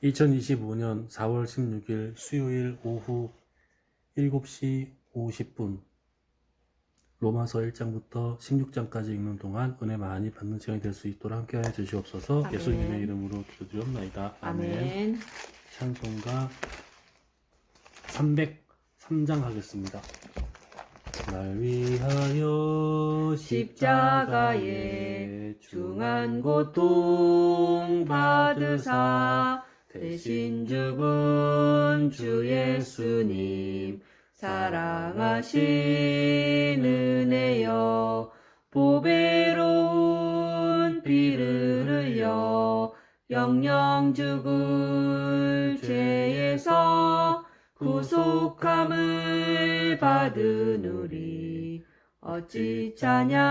2025년 4월 16일 수요일 오후 7시 50분 로마서 1장부터 16장까지 읽는 동안 은혜 많이 받는 시간이 될 수 있도록 함께하여 주시옵소서. 아멘. 예수님의 이름으로 기도드리옵나이다. 아멘. 아멘. 찬송가 303장 하겠습니다. 날 위하여 십자가에 중한 고통 받으사 대신 죽은 주 예수님 사랑하신 은혜여 보배로운 피를 흘려 영영 죽을 죄에서 구속함을 받은 우리 어찌 찬양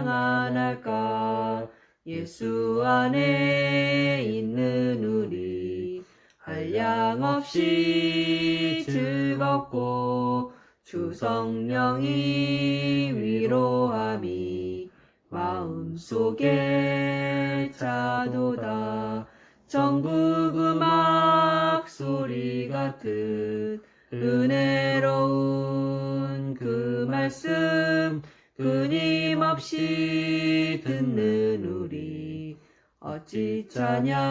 안 할까. 예수 안에 있는 우리 한량없이 즐겁고 주 성령이 위로함이 마음속에 차도다. 천국 음악 소리 같은 은혜로운 그 말씀 끊임없이 듣는 우리 어찌 찬양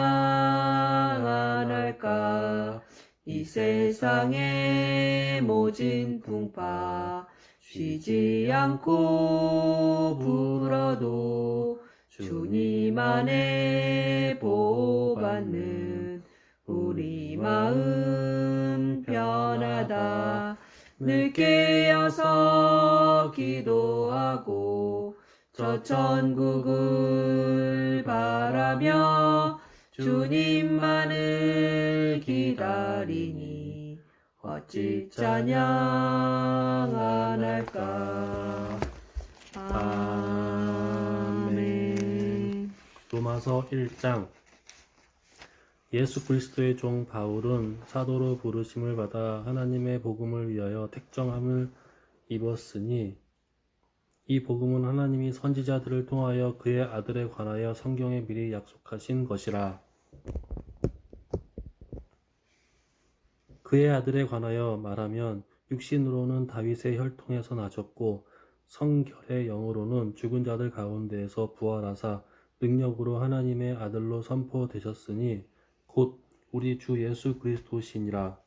안 할까. 이 세상의 모진 풍파 쉬지 않고 불어도 주님 안에 보호받는 우리 마음 편하다. 늘 깨어서 기도하고 저 천국을 바라며 주님만을 기다리니 어찌 찬양 안 할까. 아멘. 로마서 1장. 예수 그리스도의 종 바울은 사도로 부르심을 받아 하나님의 복음을 위하여 택정함을 입었으니 이 복음은 하나님이 선지자들을 통하여 그의 아들에 관하여 성경에 미리 약속하신 것이라. 그의 아들에 관하여 말하면 육신으로는 다윗의 혈통에서 나셨고 성결의 영으로는 죽은 자들 가운데에서 부활하사 능력으로 하나님의 아들로 선포되셨으니 곧 우리 주 예수 그리스도시니라.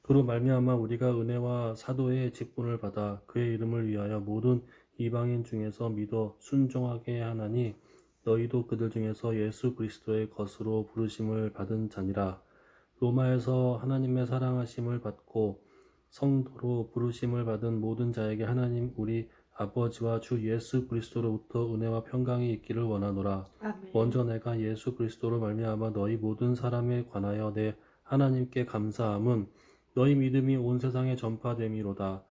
그로 말미암아 우리가 은혜와 사도의 직분을 받아 그의 이름을 위하여 모든 이방인 중에서 믿어 순종하게 하나니 너희도 그들 중에서 예수 그리스도의 것으로 부르심을 받은 자니라. 로마에서 하나님의 사랑하심을 받고 성도로 부르심을 받은 모든 자에게 하나님 우리 아버지와 주 예수 그리스도로부터 은혜와 평강이 있기를 원하노라. 아멘. 먼저 내가 예수 그리스도로 말미암아 너희 모든 사람에 관하여 내 하나님께 감사함은 너희 믿음이 온 세상에 전파됨이로다.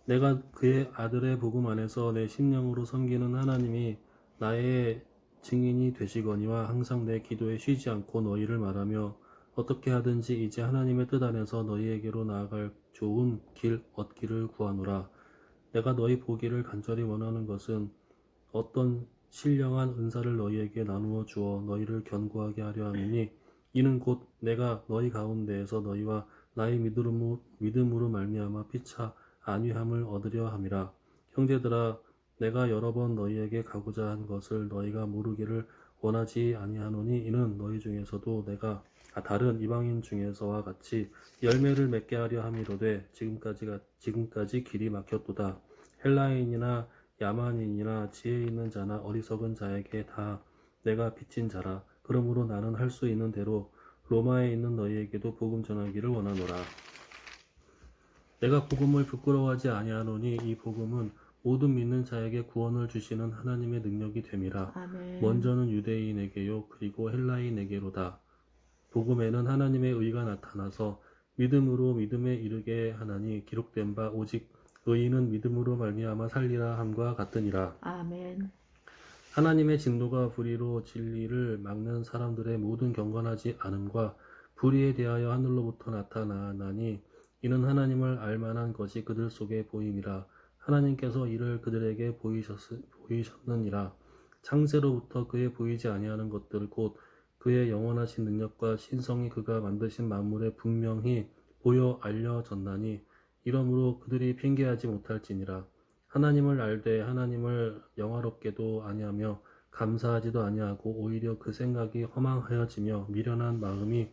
내가 그의 아들의 복음 안에서 내 심령으로 섬기는 하나님이 나의 증인이 되시거니와 항상 내 기도에 쉬지 않고 너희를 말하며 어떻게 하든지 이제 하나님의 뜻 안에서 너희에게로 나아갈 좋은 길 얻기를 구하노라. 내가 너희 보기를 간절히 원하는 것은 어떤 신령한 은사를 너희에게 나누어 주어 너희를 견고하게 하려 함이니 이는 곧 내가 너희 가운데에서 너희와 나의 믿음으로 말미암아 피차 안위함을 얻으려 함이라. 형제들아, 내가 여러 번 너희에게 가고자 한 것을 너희가 모르기를 원하지 아니하노니 이는 너희 중에서도 내가 다른 이방인 중에서와 같이 열매를 맺게 하려 함이로되 지금까지 길이 막혔도다. 헬라인이나 야만인이나 지혜 있는 자나 어리석은 자에게 다 내가 빚진 자라. 그러므로 나는 할 수 있는 대로 로마에 있는 너희에게도 복음 전하기를 원하노라. 내가 복음을 부끄러워하지 아니하노니 이 복음은 모든 믿는 자에게 구원을 주시는 하나님의 능력이 됨이라. 아멘. 먼저는 유대인에게요 그리고 헬라인에게로다. 복음에는 하나님의 의가 나타나서 믿음으로 믿음에 이르게 하나니 기록된 바 오직 의인은 믿음으로 말미암아 살리라 함과 같으니라. 아멘. 하나님의 진노가 불의로 진리를 막는 사람들의 모든 경건하지 않음과 불의에 대하여 하늘로부터 나타나니 이는 하나님을 알만한 것이 그들 속에 보임이라. 하나님께서 이를 그들에게 보이셨느니라. 창세로부터 그에 보이지 아니하는 것들 곧 그의 영원하신 능력과 신성이 그가 만드신 만물에 분명히 보여 알려졌나니 이러므로 그들이 핑계하지 못할지니라. 하나님을 알되 하나님을 영화롭게도 아니하며 감사하지도 아니하고 오히려 그 생각이 허망하여지며 미련한 마음이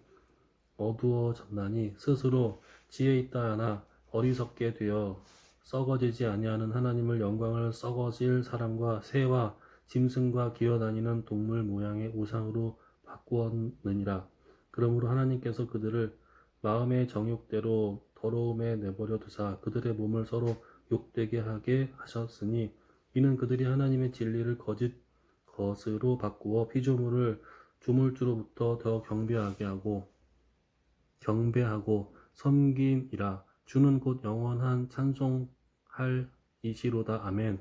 어두워졌나니 스스로 지혜 있다 하나 어리석게 되어 썩어지지 아니하는 하나님을 영광을 썩어질 사람과 새와 짐승과 기어다니는 동물 모양의 우상으로 바꾸었느니라. 그러므로 하나님께서 그들을 마음의 정욕대로 더러움에 내버려 두사 그들의 몸을 서로 욕되게 하게 하셨으니 이는 그들이 하나님의 진리를 거짓 것으로 바꾸어 피조물을 조물주로부터 더 경배하고 섬김이라. 주는 곧 영원한 찬송할 이시로다. 아멘.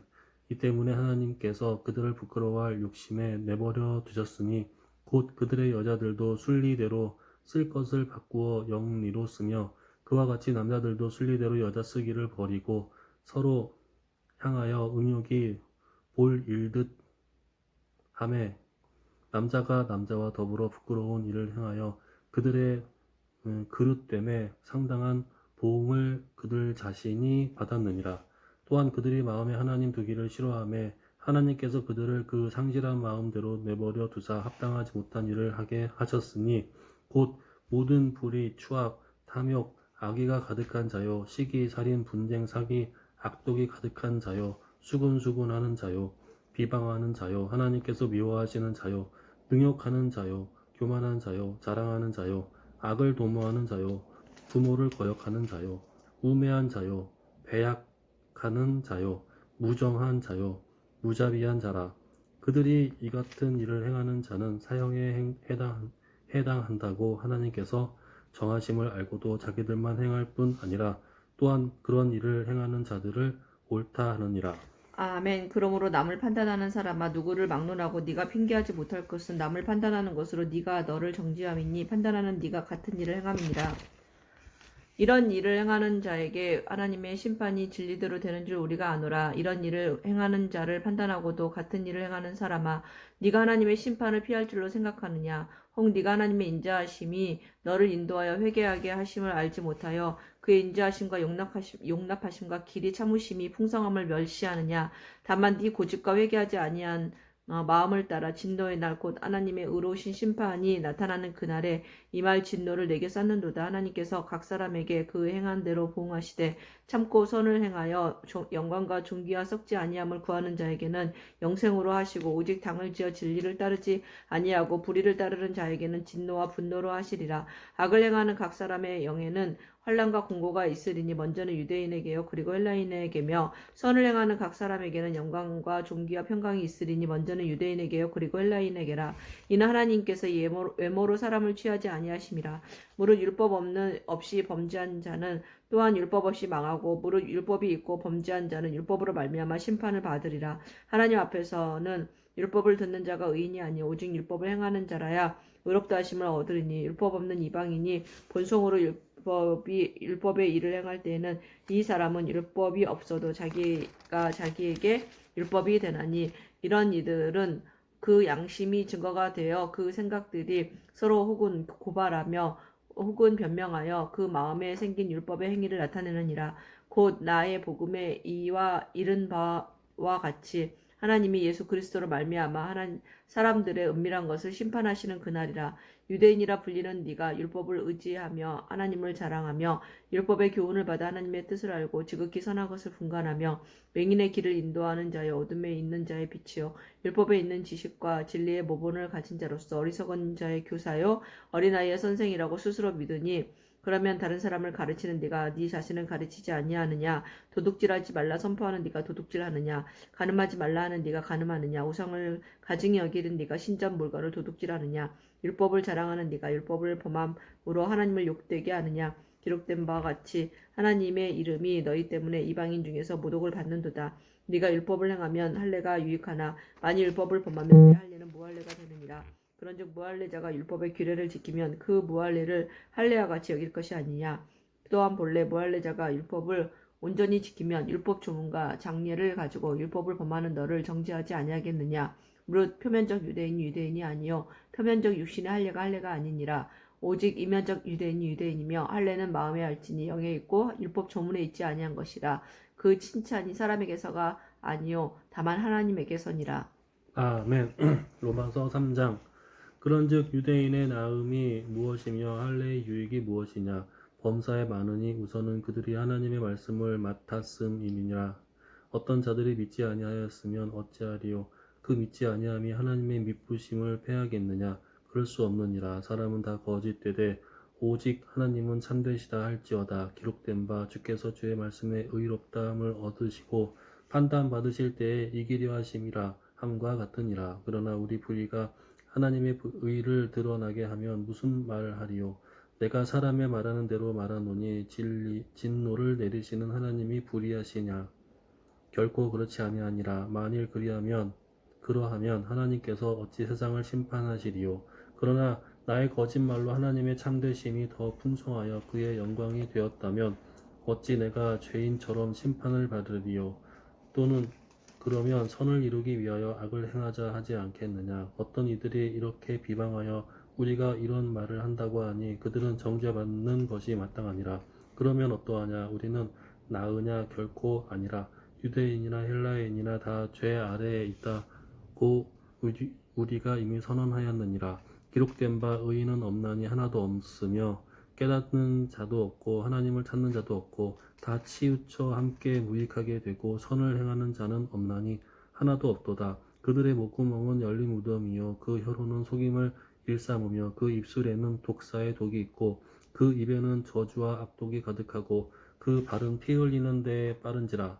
이 때문에 하나님께서 그들을 부끄러워할 욕심에 내버려 두셨으니 곧 그들의 여자들도 순리대로 쓸 것을 바꾸어 영리로 쓰며 그와 같이 남자들도 순리대로 여자 쓰기를 버리고 서로 향하여 음욕이 볼 일듯 하매 남자가 남자와 더불어 부끄러운 일을 행하여 그들의 그릇됨에 상당한 보응을 그들 자신이 받았느니라. 또한 그들이 마음에 하나님 두기를 싫어하며 하나님께서 그들을 그 상실한 마음대로 내버려 두사 합당하지 못한 일을 하게 하셨으니 곧 모든 불의, 추악, 탐욕, 악의가 가득한 자요, 시기, 살인, 분쟁, 사기, 악독이 가득한 자요, 수군수군하는 자요, 비방하는 자요, 하나님께서 미워하시는 자요, 능욕하는 자요, 교만한 자요, 자랑하는 자요, 악을 도모하는 자요, 부모를 거역하는 자요, 우매한 자요, 배약하는 자요, 무정한 자요, 무자비한 자라. 그들이 이 같은 일을 행하는 자는 사형에 해당한다고 하나님께서 정하심을 알고도 자기들만 행할 뿐 아니라 또한 그런 일을 행하는 자들을 옳다 하느니라. 아멘. 그러므로 남을 판단하는 사람아 누구를 막론하고 네가 핑계하지 못할 것은 남을 판단하는 것으로 네가 너를 정죄함이니 판단하는 네가 같은 일을 행함이니라. 이런 일을 행하는 자에게 하나님의 심판이 진리대로 되는 줄 우리가 아노라. 이런 일을 행하는 자를 판단하고도 같은 일을 행하는 사람아 네가 하나님의 심판을 피할 줄로 생각하느냐. 혹 네가 하나님의 인자하심이 너를 인도하여 회개하게 하심을 알지 못하여 그의 인자하심과 용납하심과 길이 참으심이 풍성함을 멸시하느냐. 다만 네 고집과 회개하지 아니한 마음을 따라 진노의 날 곧 하나님의 의로우신 심판이 나타나는 그날에 이 말 진노를 내게 쌓는도다. 하나님께서 각 사람에게 그 행한 대로 보응하시되 참고 선을 행하여 영광과 존귀와 썩지 아니함을 구하는 자에게는 영생으로 하시고 오직 당을 지어 진리를 따르지 아니하고 불의를 따르는 자에게는 진노와 분노로 하시리라. 악을 행하는 각 사람의 영에는 환난과 공고가 있으리니 먼저는 유대인에게요 그리고 헬라인에게며 선을 행하는 각 사람에게는 영광과 존귀와 평강이 있으리니 먼저는 유대인에게요 그리고 헬라인에게라. 이는 하나님께서 외모로 사람을 취하지 아니하심이라. 무릇 율법 없이 범죄한 자는 또한 율법 없이 망하고 무릇 율법이 있고 범죄한 자는 율법으로 말미암아 심판을 받으리라. 하나님 앞에서는 율법을 듣는 자가 의인이 아니 오직 율법을 행하는 자라야 의롭다 하심을 얻으리니 율법 없는 이방인이 본성으로 율법의 일을 행할 때에는 이 사람은 율법이 없어도 자기가 자기에게 율법이 되나니 이런 이들은 그 양심이 증거가 되어 그 생각들이 서로 혹은 고발하며 혹은 변명하여 그 마음에 생긴 율법의 행위를 나타내느니라. 곧 나의 복음의 이와 이른 바와 같이 하나님이 예수 그리스도로 말미암아 사람들의 은밀한 것을 심판하시는 그날이라. 유대인이라 불리는 네가 율법을 의지하며 하나님을 자랑하며 율법의 교훈을 받아 하나님의 뜻을 알고 지극히 선한 것을 분간하며 맹인의 길을 인도하는 자여 어둠에 있는 자의 빛이요 율법에 있는 지식과 진리의 모본을 가진 자로서 어리석은 자의 교사요 어린아이의 선생이라고 스스로 믿으니 그러면 다른 사람을 가르치는 네가 네 자신을 가르치지 아니하느냐. 도둑질하지 말라 선포하는 네가 도둑질하느냐. 간음하지 말라 하는 네가 간음하느냐. 우상을 가증히 여기는 네가 신전 물건을 도둑질하느냐. 율법을 자랑하는 네가 율법을 범함으로 하나님을 욕되게 하느냐. 기록된 바와 같이 하나님의 이름이 너희 때문에 이방인 중에서 모독을 받는도다. 네가 율법을 행하면 할례가 유익하나 만일 율법을 범하면 내 할례는 무할례가 되느니라. 그런즉 무할례자가 율법의 규례를 지키면 그 무할례를 할례와 같이 여길 것이 아니냐. 또한 본래 무할례자가 율법을 온전히 지키면 율법 조문과 장례를 가지고 율법을 범하는 너를 정죄하지 아니하겠느냐. 무릇 표면적 유대인이 유대인이 아니요 표면적 육신의 할례가 할례가 아니니라. 오직 이면적 유대인이 유대인이며 할례는 마음에 알지니 영에 있고 율법 조문에 있지 아니한 것이라. 그 칭찬이 사람에게서가 아니요 다만 하나님에게서니라. 아멘. 로마서 3장. 그런즉 유대인의 나음이 무엇이며 할례의 유익이 무엇이냐? 범사에 많으니 우선은 그들이 하나님의 말씀을 맡았음이니라. 어떤 자들이 믿지 아니하였으면 어찌하리요? 그 믿지 아니함이 하나님의 믿부심을 패하겠느냐? 그럴 수 없느니라. 사람은 다 거짓되되 오직 하나님은 참되시다 할지어다. 기록된 바 주께서 주의 말씀에 의롭다함을 얻으시고 판단 받으실 때에 이기려 하심이라 함과 같으니라. 그러나 우리 불의가 하나님의 의를 드러나게 하면 무슨 말하리요? 내가 사람의 말하는 대로 말하노니 진노를 내리시는 하나님이 불의하시냐? 결코 그렇지 아니하니라. 만일 그러하면 하나님께서 어찌 세상을 심판하시리요? 그러나 나의 거짓말로 하나님의 참되심이 더 풍성하여 그의 영광이 되었다면 어찌 내가 죄인처럼 심판을 받으리요? 또는 그러면 선을 이루기 위하여 악을 행하자 하지 않겠느냐? 어떤 이들이 이렇게 비방하여 우리가 이런 말을 한다고 하니 그들은 정죄받는 것이 마땅하니라. 그러면 어떠하냐? 우리는 나으냐? 결코 아니라. 유대인이나 헬라인이나 다 죄 아래에 있다고 우리가 이미 선언하였느니라. 기록된 바 의인은 없나니 하나도 없으며 깨닫는 자도 없고 하나님을 찾는 자도 없고 다 치우쳐 함께 무익하게 되고 선을 행하는 자는 없나니 하나도 없도다. 그들의 목구멍은 열린 무덤이요 그 혀로는 속임을 일삼으며 그 입술에는 독사의 독이 있고 그 입에는 저주와 악독이 가득하고 그 발은 피 흘리는 데에 빠른지라.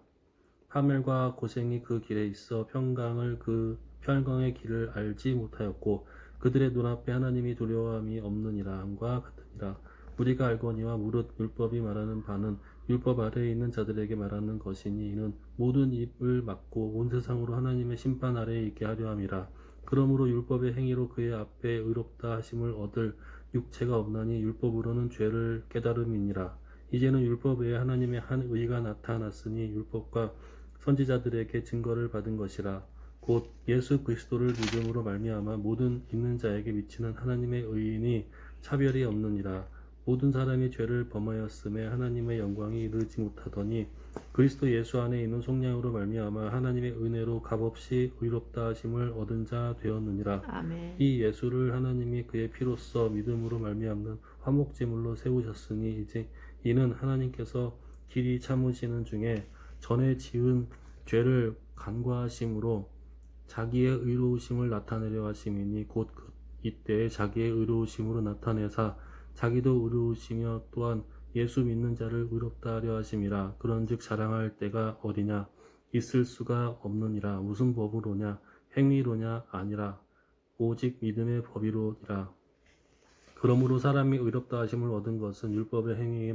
파멸과 고생이 그 길에 있어 평강의 길을 알지 못하였고 그들의 눈앞에 하나님이 두려움이 없느니라 함과 같으니라. 우리가 알거니와 무릇 율법이 말하는 바는 율법 아래에 있는 자들에게 말하는 것이니 이는 모든 입을 막고 온 세상으로 하나님의 심판 아래에 있게 하려 함이라. 그러므로 율법의 행위로 그의 앞에 의롭다 하심을 얻을 육체가 없나니 율법으로는 죄를 깨달음이니라. 이제는 율법 외에 하나님의 한 의가 나타났으니 율법과 선지자들에게 증거를 받은 것이라. 곧 예수 그리스도를 믿음으로 말미암아 모든 믿는 자에게 미치는 하나님의 의인이 차별이 없느니라. 모든 사람이 죄를 범하였음에 하나님의 영광이 이르지 못하더니 그리스도 예수 안에 있는 속량으로 말미암아 하나님의 은혜로 값없이 의롭다 하심을 얻은 자 되었느니라. 아멘. 이 예수를 하나님이 그의 피로써 믿음으로 말미암는 화목제물로 세우셨으니 이제 이는 하나님께서 길이 참으시는 중에 전에 지은 죄를 간과하심으로 자기의 의로우심을 나타내려 하심이니 곧 이때에 자기의 의로우심으로 나타내사 자기도 의로우시며 또한 예수 믿는 자를 의롭다 하려 하심이라. 그런즉 자랑할 때가 어디냐? 있을 수가 없느니라. 무슨 법으로냐? 행위로냐? 아니라 오직 믿음의 법이로니라. 그러므로 사람이 의롭다 하심을 얻은 것은 율법의 행위에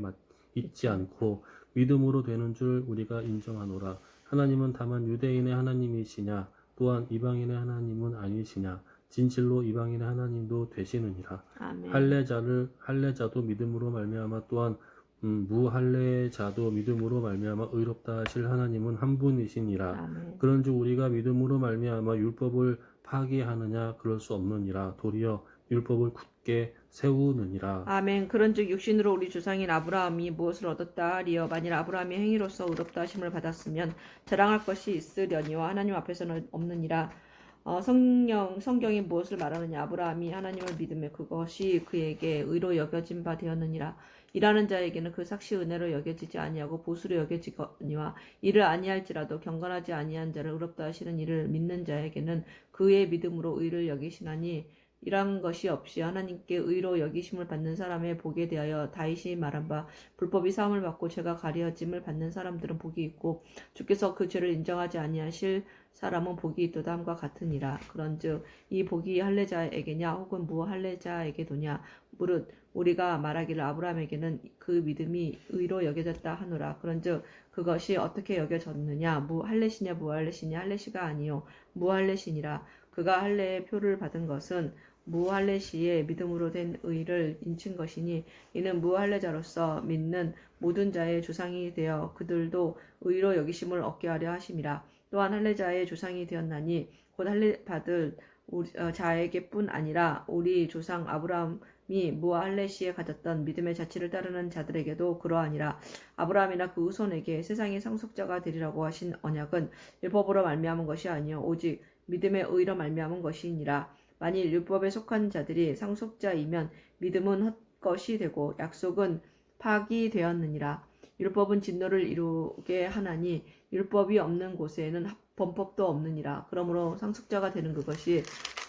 있지 않고 믿음으로 되는 줄 우리가 인정하노라. 하나님은 다만 유대인의 하나님이시냐? 또한 이방인의 하나님은 아니시냐? 진실로 이방인의 하나님도 되시느니라. 아멘. 할례자도 믿음으로 말미암아 또한 무할례자도 믿음으로 말미암아 의롭다 하실 하나님은 한 분이시니라. 아멘. 그런즉 우리가 믿음으로 말미암아 율법을 파기하느냐? 그럴 수 없느니라. 도리어 율법을 굳게 세우느니라. 아멘. 그런즉 육신으로 우리 조상인 아브라함이 무엇을 얻었다 하리요? 만일 아브라함이 행위로서 의롭다 하심을 받았으면 자랑할 것이 있으려니와 하나님 앞에서는 없느니라. 성경이 무엇을 말하느냐? 아브라함이 하나님을 믿으며 그것이 그에게 의로 여겨진 바 되었느니라. 일하는 자에게는 그 삭시 은혜로 여겨지지 아니하고 보수로 여겨지거니와 이를 아니할지라도 경건하지 아니한 자를 의롭다 하시는 이를 믿는 자에게는 그의 믿음으로 의를 여기시나니 이런 것이 없이 하나님께 의로 여기심을 받는 사람의 복에 대하여 다윗이 말한 바 불법이 사함을 받고 죄가 가려짐을 받는 사람들은 복이 있고 주께서 그 죄를 인정하지 아니하실 사람은 복이 있도다 함과 같으니라. 그런즉 이 복이 할례자에게냐 혹은 무할례자에게도냐? 무릇 우리가 말하기를 아브라함에게는 그 믿음이 의로 여겨졌다 하노라. 그런즉 그것이 어떻게 여겨졌느냐? 무할례시냐 무할례시냐? 할례시가 아니요 무할례시니라. 그가 할례의 표를 받은 것은 무할례시의 믿음으로 된 의를 인친 것이니 이는 무할례자로서 믿는 모든 자의 조상이 되어 그들도 의로 여기심을 얻게 하려 하심이라. 또한 할례자의 조상이 되었나니 곧 할례 받을 자에게뿐 아니라 우리 조상 아브라함이 무와 할례시에 가졌던 믿음의 자치를 따르는 자들에게도 그러하니라. 아브라함이나 그 후손에게 세상의 상속자가 되리라고 하신 언약은 율법으로 말미암은 것이 아니요 오직 믿음의 의로 말미암은 것이니라. 만일 율법에 속한 자들이 상속자이면 믿음은 헛것이 되고 약속은 파기되었느니라. 율법은 진노를 이루게 하나니 율법이 없는 곳에는 범법도 없느니라. 그러므로 상속자가 되는 그것이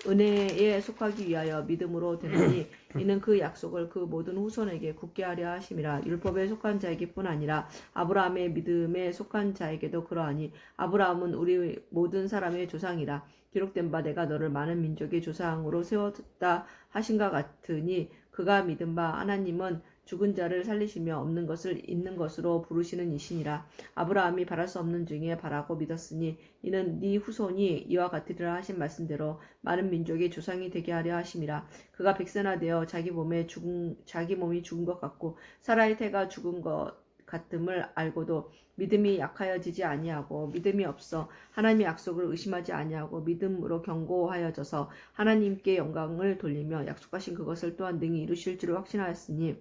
은혜에 속하기 위하여 믿음으로 되나니 이는 그 약속을 그 모든 후손에게 굳게 하려 하심이라. 율법에 속한 자에게뿐 아니라 아브라함의 믿음에 속한 자에게도 그러하니 아브라함은 우리 모든 사람의 조상이라. 기록된 바 내가 너를 많은 민족의 조상으로 세웠다 하신가 같으니 그가 믿은 바 하나님은 죽은 자를 살리시며 없는 것을 있는 것으로 부르시는 이시니라. 아브라함이 바랄 수 없는 중에 바라고 믿었으니 이는 네 후손이 이와 같으리라 하신 말씀대로 많은 민족의 조상이 되게 하려 하심이라. 그가 백세나되어 자기 몸이 죽은 것 같고 사라의 태가 죽은 것 같음을 알고도 믿음이 약하여지지 아니하고 믿음이 없어 하나님의 약속을 의심하지 아니하고 믿음으로 견고하여져서 하나님께 영광을 돌리며 약속하신 그것을 또한 능히 이루실 줄을 확신하였으니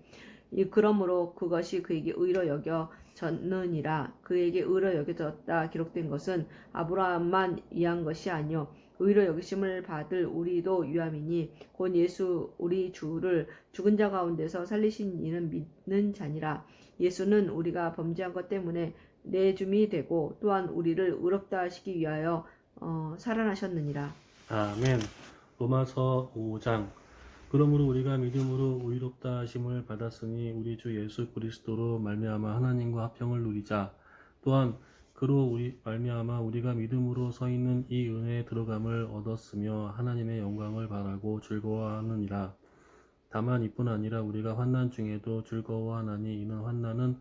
그러므로 그것이 그에게 의로 여겨졌느니라. 그에게 의로 여겨졌다 기록된 것은 아브라함만 위한 것이 아니요 의로 여기심을 받을 우리도 유함이니 곧 예수 우리 주를 죽은 자 가운데서 살리신 이는 믿는 자니라. 예수는 우리가 범죄한 것 때문에 내줌이 되고 또한 우리를 의롭다 하시기 위하여 살아나셨느니라. 아멘. 로마서 5장. 그러므로 우리가 믿음으로 의롭다 하심을 받았으니 우리 주 예수 그리스도로 말미암아 하나님과 화평을 누리자. 또한 그로 말미암아 우리가 믿음으로 서 있는 이 은혜에 들어감을 얻었으며 하나님의 영광을 바라고 즐거워하느니라. 다만 이뿐 아니라 우리가 환난 중에도 즐거워하나니 이는 환난은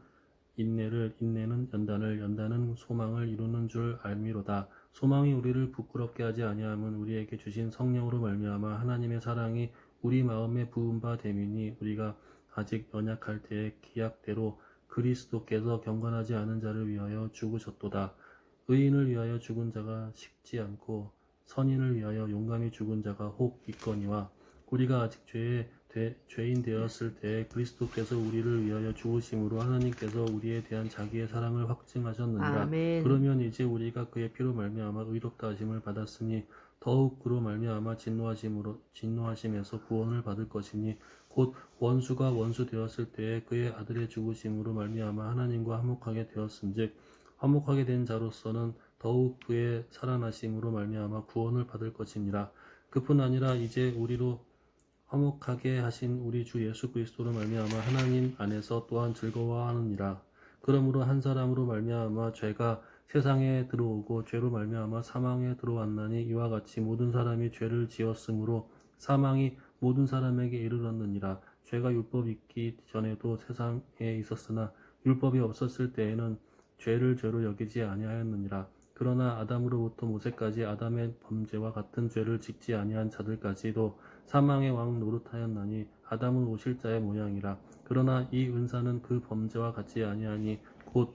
인내를, 인내는 연단을, 연단은 소망을 이루는 줄 알미로다. 소망이 우리를 부끄럽게 하지 아니함은 우리에게 주신 성령으로 말미암아 하나님의 사랑이 우리 마음에 부은 바 됨이니 우리가 아직 연약할 때에 기약대로 그리스도께서 경건하지 않은 자를 위하여 죽으셨도다. 의인을 위하여 죽은 자가 식지 않고 선인을 위하여 용감히 죽은 자가 혹 있거니와 우리가 아직 죄인 되었을 때에 그리스도께서 우리를 위하여 죽으심으로 하나님께서 우리에 대한 자기의 사랑을 확증하셨느니라. 아멘. 그러면 이제 우리가 그의 피로 말미암아 의롭다 하심을 받았으니 더욱 그로 말미암아 진노하심에서 구원을 받을 것이니 곧 원수가 원수 되었을 때에 그의 아들의 죽으심으로 말미암아 하나님과 화목하게 되었은즉 화목하게 된 자로서는 더욱 그의 살아나심으로 말미암아 구원을 받을 것이니라. 그뿐 아니라 이제 우리로 화목하게 하신 우리 주 예수 그리스도로 말미암아 하나님 안에서 또한 즐거워하느니라. 그러므로 한 사람으로 말미암아 죄가 세상에 들어오고 죄로 말미암아 사망에 들어왔나니 이와 같이 모든 사람이 죄를 지었으므로 사망이 모든 사람에게 이르렀느니라. 죄가 율법이 있기 전에도 세상에 있었으나 율법이 없었을 때에는 죄를 죄로 여기지 아니하였느니라. 그러나 아담으로부터 모세까지 아담의 범죄와 같은 죄를 짓지 아니한 자들까지도 사망의 왕 노릇하였나니 아담은 오실자의 모양이라. 그러나 이 은사는 그 범죄와 같지 아니하니 곧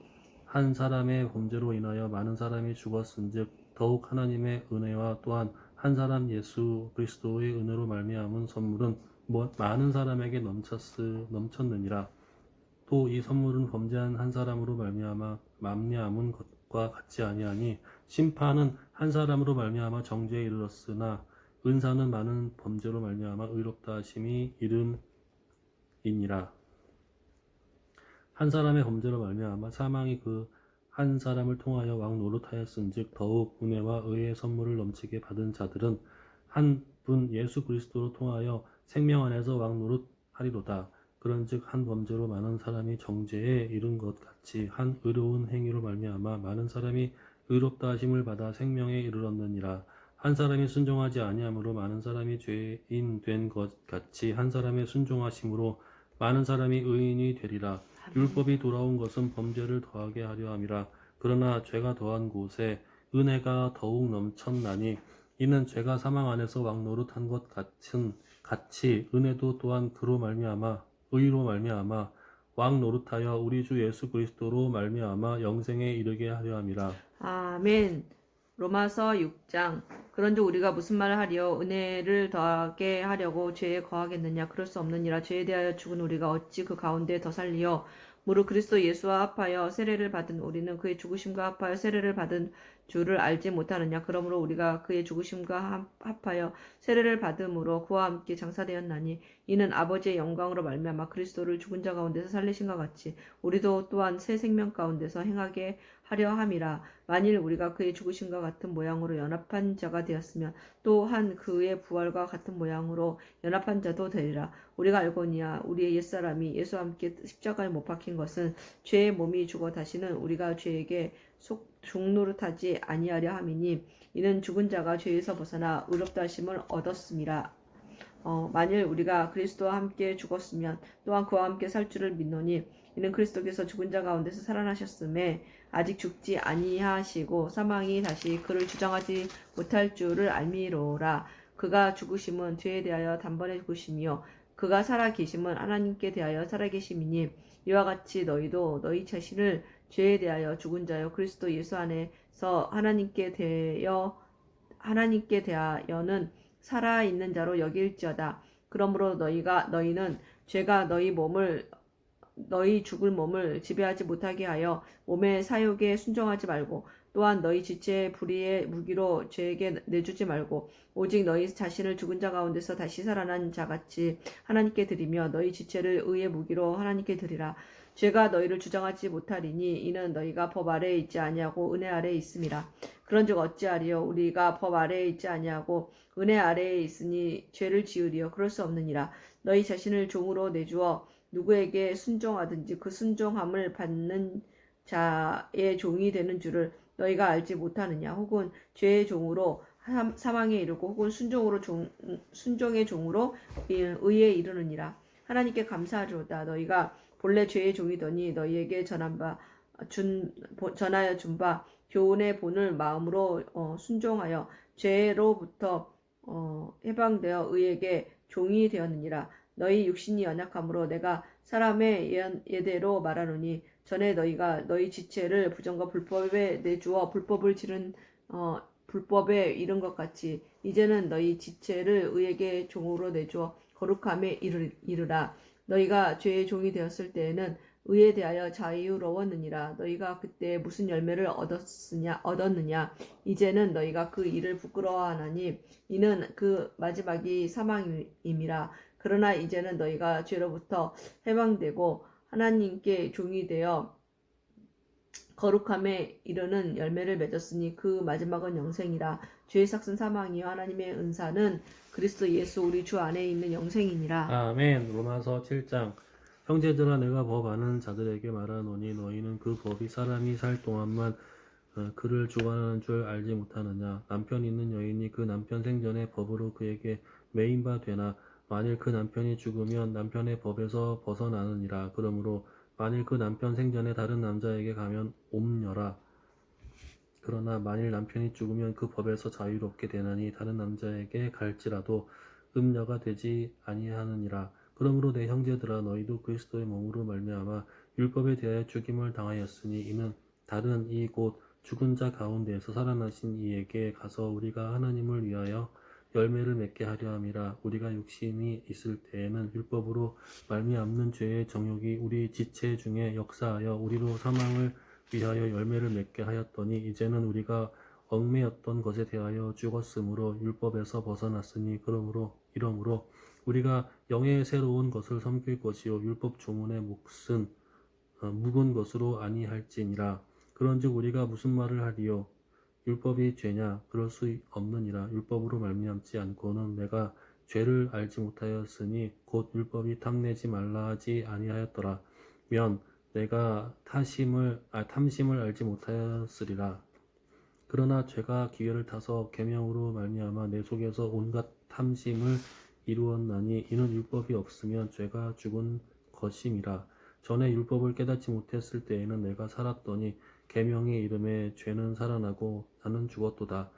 한 사람의 범죄로 인하여 많은 사람이 죽었은즉 더욱 하나님의 은혜와 또한 한 사람 예수 그리스도의 은혜로 말미암은 선물은 많은 사람에게 넘쳤느니라. 또 이 선물은 범죄한 한 사람으로 말미암은 것과 같지 아니하니 심판은 한 사람으로 말미암아 정죄에 이르렀으나 은사는 많은 범죄로 말미암아 의롭다 하심이 이름이니라. 한 사람의 범죄로 말미암아 사망이 그 한 사람을 통하여 왕 노릇하였은즉 더욱 은혜와 의의 선물을 넘치게 받은 자들은 한 분 예수 그리스도로 통하여 생명 안에서 왕 노릇하리로다. 그런즉 한 범죄로 많은 사람이 정죄에 이른 것 같이 한 의로운 행위로 말미암아 많은 사람이 의롭다 하심을 받아 생명에 이르렀느니라. 한 사람이 순종하지 아니함으로 많은 사람이 죄인 된 것 같이 한 사람의 순종하심으로 많은 사람이 의인이 되리라. 율법이 돌아온 것은 범죄를 더하게 하려 함이라. 그러나 죄가 더한 곳에 은혜가 더욱 넘쳤나니 이는 죄가 사망 안에서 왕노릇한 것 같이 은혜도 또한 그로 말미암아 의로 말미암아 왕 노릇하여 우리 주 예수 그리스도로 말미암아 영생에 이르게 하려 함이라. 아멘. 로마서 6장. 그런즉 우리가 무슨 말을 하리요? 은혜를 더하게 하려고 죄에 거하겠느냐? 그럴 수 없느니라. 죄에 대하여 죽은 우리가 어찌 그 가운데 더 살리요? 무릇 그리스도 예수와 합하여 세례를 받은 우리는 그의 죽으심과 합하여 세례를 받은 줄을 알지 못하느냐? 그러므로 우리가 그의 죽으심과 합하여 세례를 받음으로 그와 함께 장사되었나니 이는 아버지의 영광으로 말미암아 그리스도를 죽은 자 가운데서 살리신과 같이 우리도 또한 새 생명 가운데서 행하게 하려 함이라. 만일 우리가 그의 죽으심과 같은 모양으로 연합한 자가 되었으면 또한 그의 부활과 같은 모양으로 연합한 자도 되리라. 우리가 알거니와 우리의 옛사람이 예수와 함께 십자가에 못 박힌 것은 죄의 몸이 죽어 다시는 우리가 죄에게 종노릇하지 아니하려 함이니 이는 죽은 자가 죄에서 벗어나 의롭다 하심을 얻었음이라. 만일 우리가 그리스도와 함께 죽었으면 또한 그와 함께 살 줄을 믿노니 이는 그리스도께서 죽은 자 가운데서 살아나셨음에 아직 죽지 아니하시고 사망이 다시 그를 주장하지 못할 줄을 알미로라. 그가 죽으심은 죄에 대하여 단번에 죽으심이요 그가 살아 계심은 하나님께 대하여 살아 계심이니 이와 같이 너희도 너희 자신을 죄에 대하여 죽은 자요 그리스도 예수 안에서 하나님께 대하여는 살아 있는 자로 여길지어다. 그러므로 너희는 죄가 너희 죽을 몸을 지배하지 못하게 하여 몸의 사욕에 순종하지 말고 또한 너희 지체의 불의의 무기로 죄에게 내주지 말고 오직 너희 자신을 죽은 자 가운데서 다시 살아난 자같이 하나님께 드리며 너희 지체를 의의 무기로 하나님께 드리라. 죄가 너희를 주장하지 못하리니 이는 너희가 법 아래에 있지 아니하고 은혜 아래에 있음이라. 그런즉 어찌하리요? 우리가 법 아래에 있지 아니하고 은혜 아래에 있으니 죄를 지으리요? 그럴 수 없느니라. 너희 자신을 종으로 내주어 누구에게 순종하든지 그 순종함을 받는 자의 종이 되는 줄을 너희가 알지 못하느냐? 혹은 죄의 종으로 사망에 이르고 혹은 순종의 종으로 의에 이르느니라. 하나님께 감사하리로다. 너희가 본래 죄의 종이더니 너희에게 전하여 준 바 교훈의 본을 마음으로 순종하여 죄로부터 해방되어 의에게 종이 되었느니라. 너희 육신이 연약함으로 내가 사람의 예대로 말하노니 전에 너희가 너희 지체를 부정과 불법에 내주어 불법에 이른 것 같이 이제는 너희 지체를 의에게 종으로 내주어 거룩함에 이르라. 너희가 죄의 종이 되었을 때에는 의에 대하여 자유로웠느니라. 너희가 그때 무슨 열매를 얻었느냐? 이제는 너희가 그 일을 부끄러워하나니 이는 그 마지막이 사망임이라. 그러나 이제는 너희가 죄로부터 해방되고 하나님께 종이 되어 거룩함에 이르는 열매를 맺었으니 그 마지막은 영생이라. 죄의 삭은 사망이요 하나님의 은사는 그리스도 예수 우리 주 안에 있는 영생이니라. 아멘. 로마서 7장. 형제들아 내가 법 아는 자들에게 말하노니 너희는 그 법이 사람이 살 동안만 그를 주관하는 줄 알지 못하느냐. 남편 있는 여인이 그 남편 생전에 법으로 그에게 매인 바 되나 만일 그 남편이 죽으면 남편의 법에서 벗어나느니라. 그러므로 만일 그 남편 생전에 다른 남자에게 가면 옴녀라. 그러나 만일 남편이 죽으면 그 법에서 자유롭게 되나니 다른 남자에게 갈지라도 음녀가 되지 아니하느니라. 그러므로 내 형제들아 너희도 그리스도의 몸으로 말미암아 율법에 대하여 죽임을 당하였으니 이는 다른 이 곧 죽은 자 가운데에서 살아나신 이에게 가서 우리가 하나님을 위하여 열매를 맺게 하려 함이라. 우리가 육신이 있을 때에는 율법으로 말미암는 죄의 정욕이 우리 지체 중에 역사하여 우리로 사망을 위하여 열매를 맺게 하였더니 이제는 우리가 얽매였던 것에 대하여 죽었으므로 율법에서 벗어났으니 이러므로 우리가 영의 새로운 것을 섬길 것이요 율법 조문의 몫은 묵은 것으로 아니할지니라. 그런즉 우리가 무슨 말을 하리요? 율법이 죄냐? 그럴 수 없느니라. 율법으로 말미암지 않고는 내가 죄를 알지 못하였으니 곧 율법이 탐내지 말라 하지 아니하였더라 면 내가 탐심을 알지 못하였으리라. 그러나 죄가 기회를 타서 계명으로 말미암아 내 속에서 온갖 탐심을 이루었나니 이는 율법이 없으면 죄가 죽은 것임이라. 전에 율법을 깨닫지 못했을 때에는 내가 살았더니 계명의 이름에 죄는 살아나고 나는 죽었도다.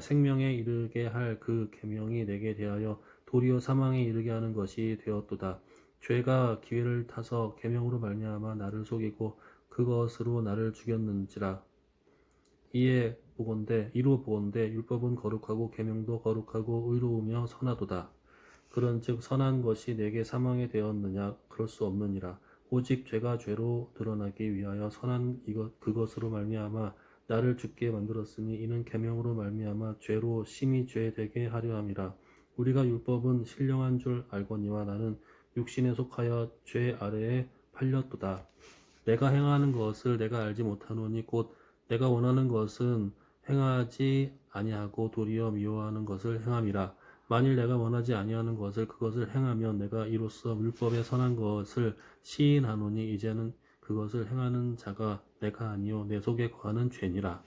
생명에 이르게 할 그 계명이 내게 대하여 도리어 사망에 이르게 하는 것이 되었도다. 죄가 기회를 타서 계명으로 말미암아 나를 속이고 그것으로 나를 죽였는지라. 이에 이루어 보건대 율법은 거룩하고 계명도 거룩하고 의로우며 선하도다. 그런즉 선한 것이 내게 사망에 되었느냐? 그럴 수 없느니라. 오직 죄가 죄로 드러나기 위하여 선한 그것으로 말미암아 나를 죽게 만들었으니 이는 계명으로 말미암아 죄로 심히 죄 되게 하려 함이라. 우리가 율법은 신령한 줄 알거니와 나는 육신에 속하여 죄 아래에 팔렸도다. 내가 행하는 것을 내가 알지 못하노니 곧 내가 원하는 것은 행하지 아니하고 도리어 미워하는 것을 행함이라. 만일 내가 원하지 아니하는 것을 그것을 행하면 내가 이로써 율법의 선한 것을 시인하노니 이제는 그것을 행하는 자가 내가 아니요 내 속에 거하는 죄니라.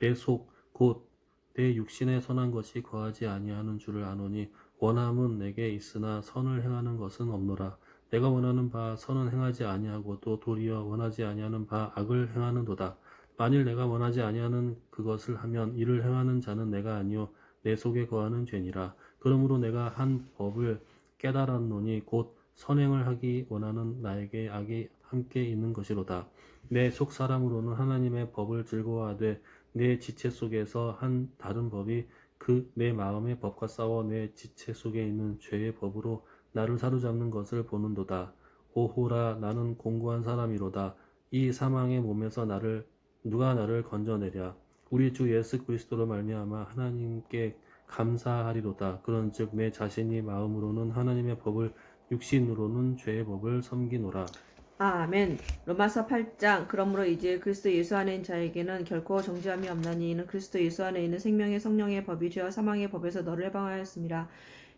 내 속 곧 내 육신에 선한 것이 거하지 아니하는 줄을 아노니 원함은 내게 있으나 선을 행하는 것은 없노라. 내가 원하는 바 선은 행하지 아니하고 또 도리어 원하지 아니하는 바 악을 행하는도다. 만일 내가 원하지 아니하는 그것을 하면 이를 행하는 자는 내가 아니요 내 속에 거하는 죄니라. 그러므로 내가 한 법을 깨달았노니 곧 선행을 하기 원하는 나에게 악이 함께 있는 것이로다. 내 속 사람으로는 하나님의 법을 즐거워하되 내 지체 속에서 한 다른 법이 그 내 마음의 법과 싸워 내 지체 속에 있는 죄의 법으로 나를 사로잡는 것을 보는도다. 오호라 나는 공고한 사람이로다. 이 사망의 몸에서 누가 나를 건져내랴. 우리 주 예수 그리스도로 말미암아 하나님께 감사하리로다. 그런즉 내 자신이 마음으로는 하나님의 법을 육신으로는 죄의 법을 섬기노라. 아멘. 로마서 8장. 그러므로 이제 그리스도 예수 안에 있는 자에게는 결코 정죄함이 없나니 이는 그리스도 예수 안에 있는 생명의 성령의 법이 죄와 사망의 법에서 너를 해방하였습니다.